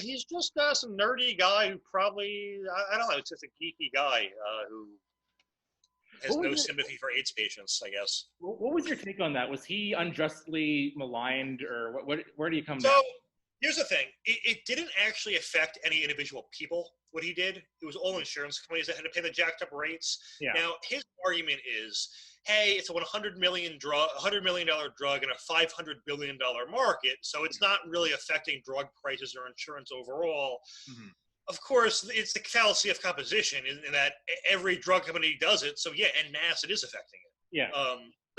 Speaker 2: he's just some nerdy guy who probably I don't know. It's just a geeky guy who has no sympathy for AIDS patients, I guess.
Speaker 1: What was your take on that? Was he unjustly maligned, or where do you come
Speaker 2: down?
Speaker 1: So
Speaker 2: here's the thing: it didn't actually affect any individual people. What he did, it was all insurance companies that had to pay the jacked up rates.
Speaker 1: Yeah.
Speaker 2: Now his argument is, hey, it's a $100 million drug in a $500 billion market, so it's not really affecting drug prices or insurance overall. Mm-hmm. Of course, it's the fallacy of composition in that every drug company does it. So yeah, en masse, it is affecting it.
Speaker 1: Yeah.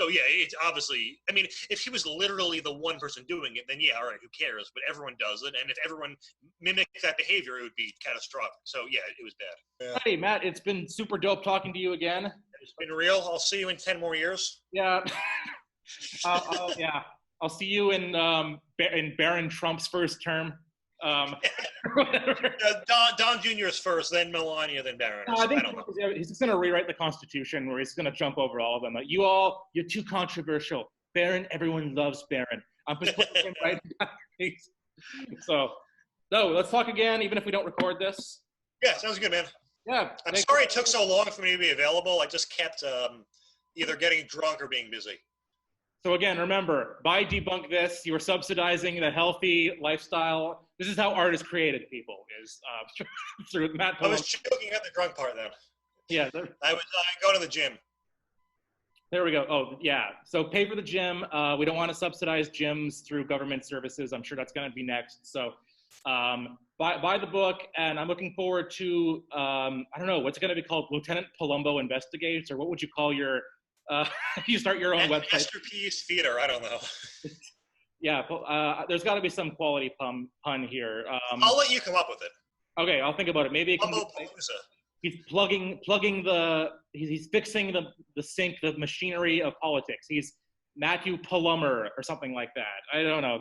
Speaker 2: So yeah, it's obviously. I mean, if he was literally the one person doing it, then yeah, all right, who cares? But everyone does it, and if everyone mimics that behavior, it would be catastrophic. So yeah, it was bad.
Speaker 1: Yeah. Hey Matt, it's been super dope talking to you again.
Speaker 2: It's been real. I'll see you in 10 more years.
Speaker 1: Yeah. I'll see you in Barron Trump's first term.
Speaker 2: Don Jr.'s first, then Melania, then Barron.
Speaker 1: I don't know. He's just going to rewrite the Constitution where he's going to jump over all of them. Like, you're too controversial. Barron, everyone loves Barron. I'm just putting him right back. So, no, let's talk again, even if we don't record this.
Speaker 2: Yeah, sounds good, man.
Speaker 1: Yeah.
Speaker 2: I'm sorry it took so long for me to be available. I just kept either getting drunk or being busy.
Speaker 1: So again, remember, buy Debunk This. You are subsidizing the healthy lifestyle. This is how art is created, people, is through Matt Palumbo.
Speaker 2: I was joking at the drunk part then.
Speaker 1: Yeah.
Speaker 2: I go to the gym.
Speaker 1: There we go. Oh, yeah. So pay for the gym. We don't want to subsidize gyms through government services. I'm sure that's going to be next. So buy the book, and I'm looking forward to, I don't know, what's it going to be called? Lieutenant Palumbo Investigates, or what would you call your... you start your own website.
Speaker 2: Masterpiece Theater. I don't know.
Speaker 1: Yeah, there's got to be some quality pun here.
Speaker 2: I'll let you come up with it.
Speaker 1: Okay, I'll think about it. Maybe it can he's plugging he's fixing the sink, the machinery of politics. He's Matthew Palumber or something like that. I don't know.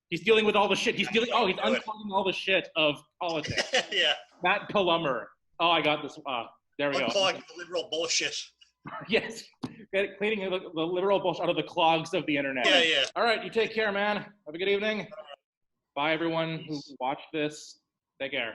Speaker 1: He's dealing with all the shit. He's unplugging all the shit of politics.
Speaker 2: Yeah.
Speaker 1: Matt Palumber. Oh, I got this. There we go.
Speaker 2: Unplugging the liberal bullshit.
Speaker 1: Yes, cleaning the literal bullshit out of the clogs of the internet.
Speaker 2: Yeah.
Speaker 1: All right, you take care, man. Have a good evening. Bye, everyone who watched this. Take care.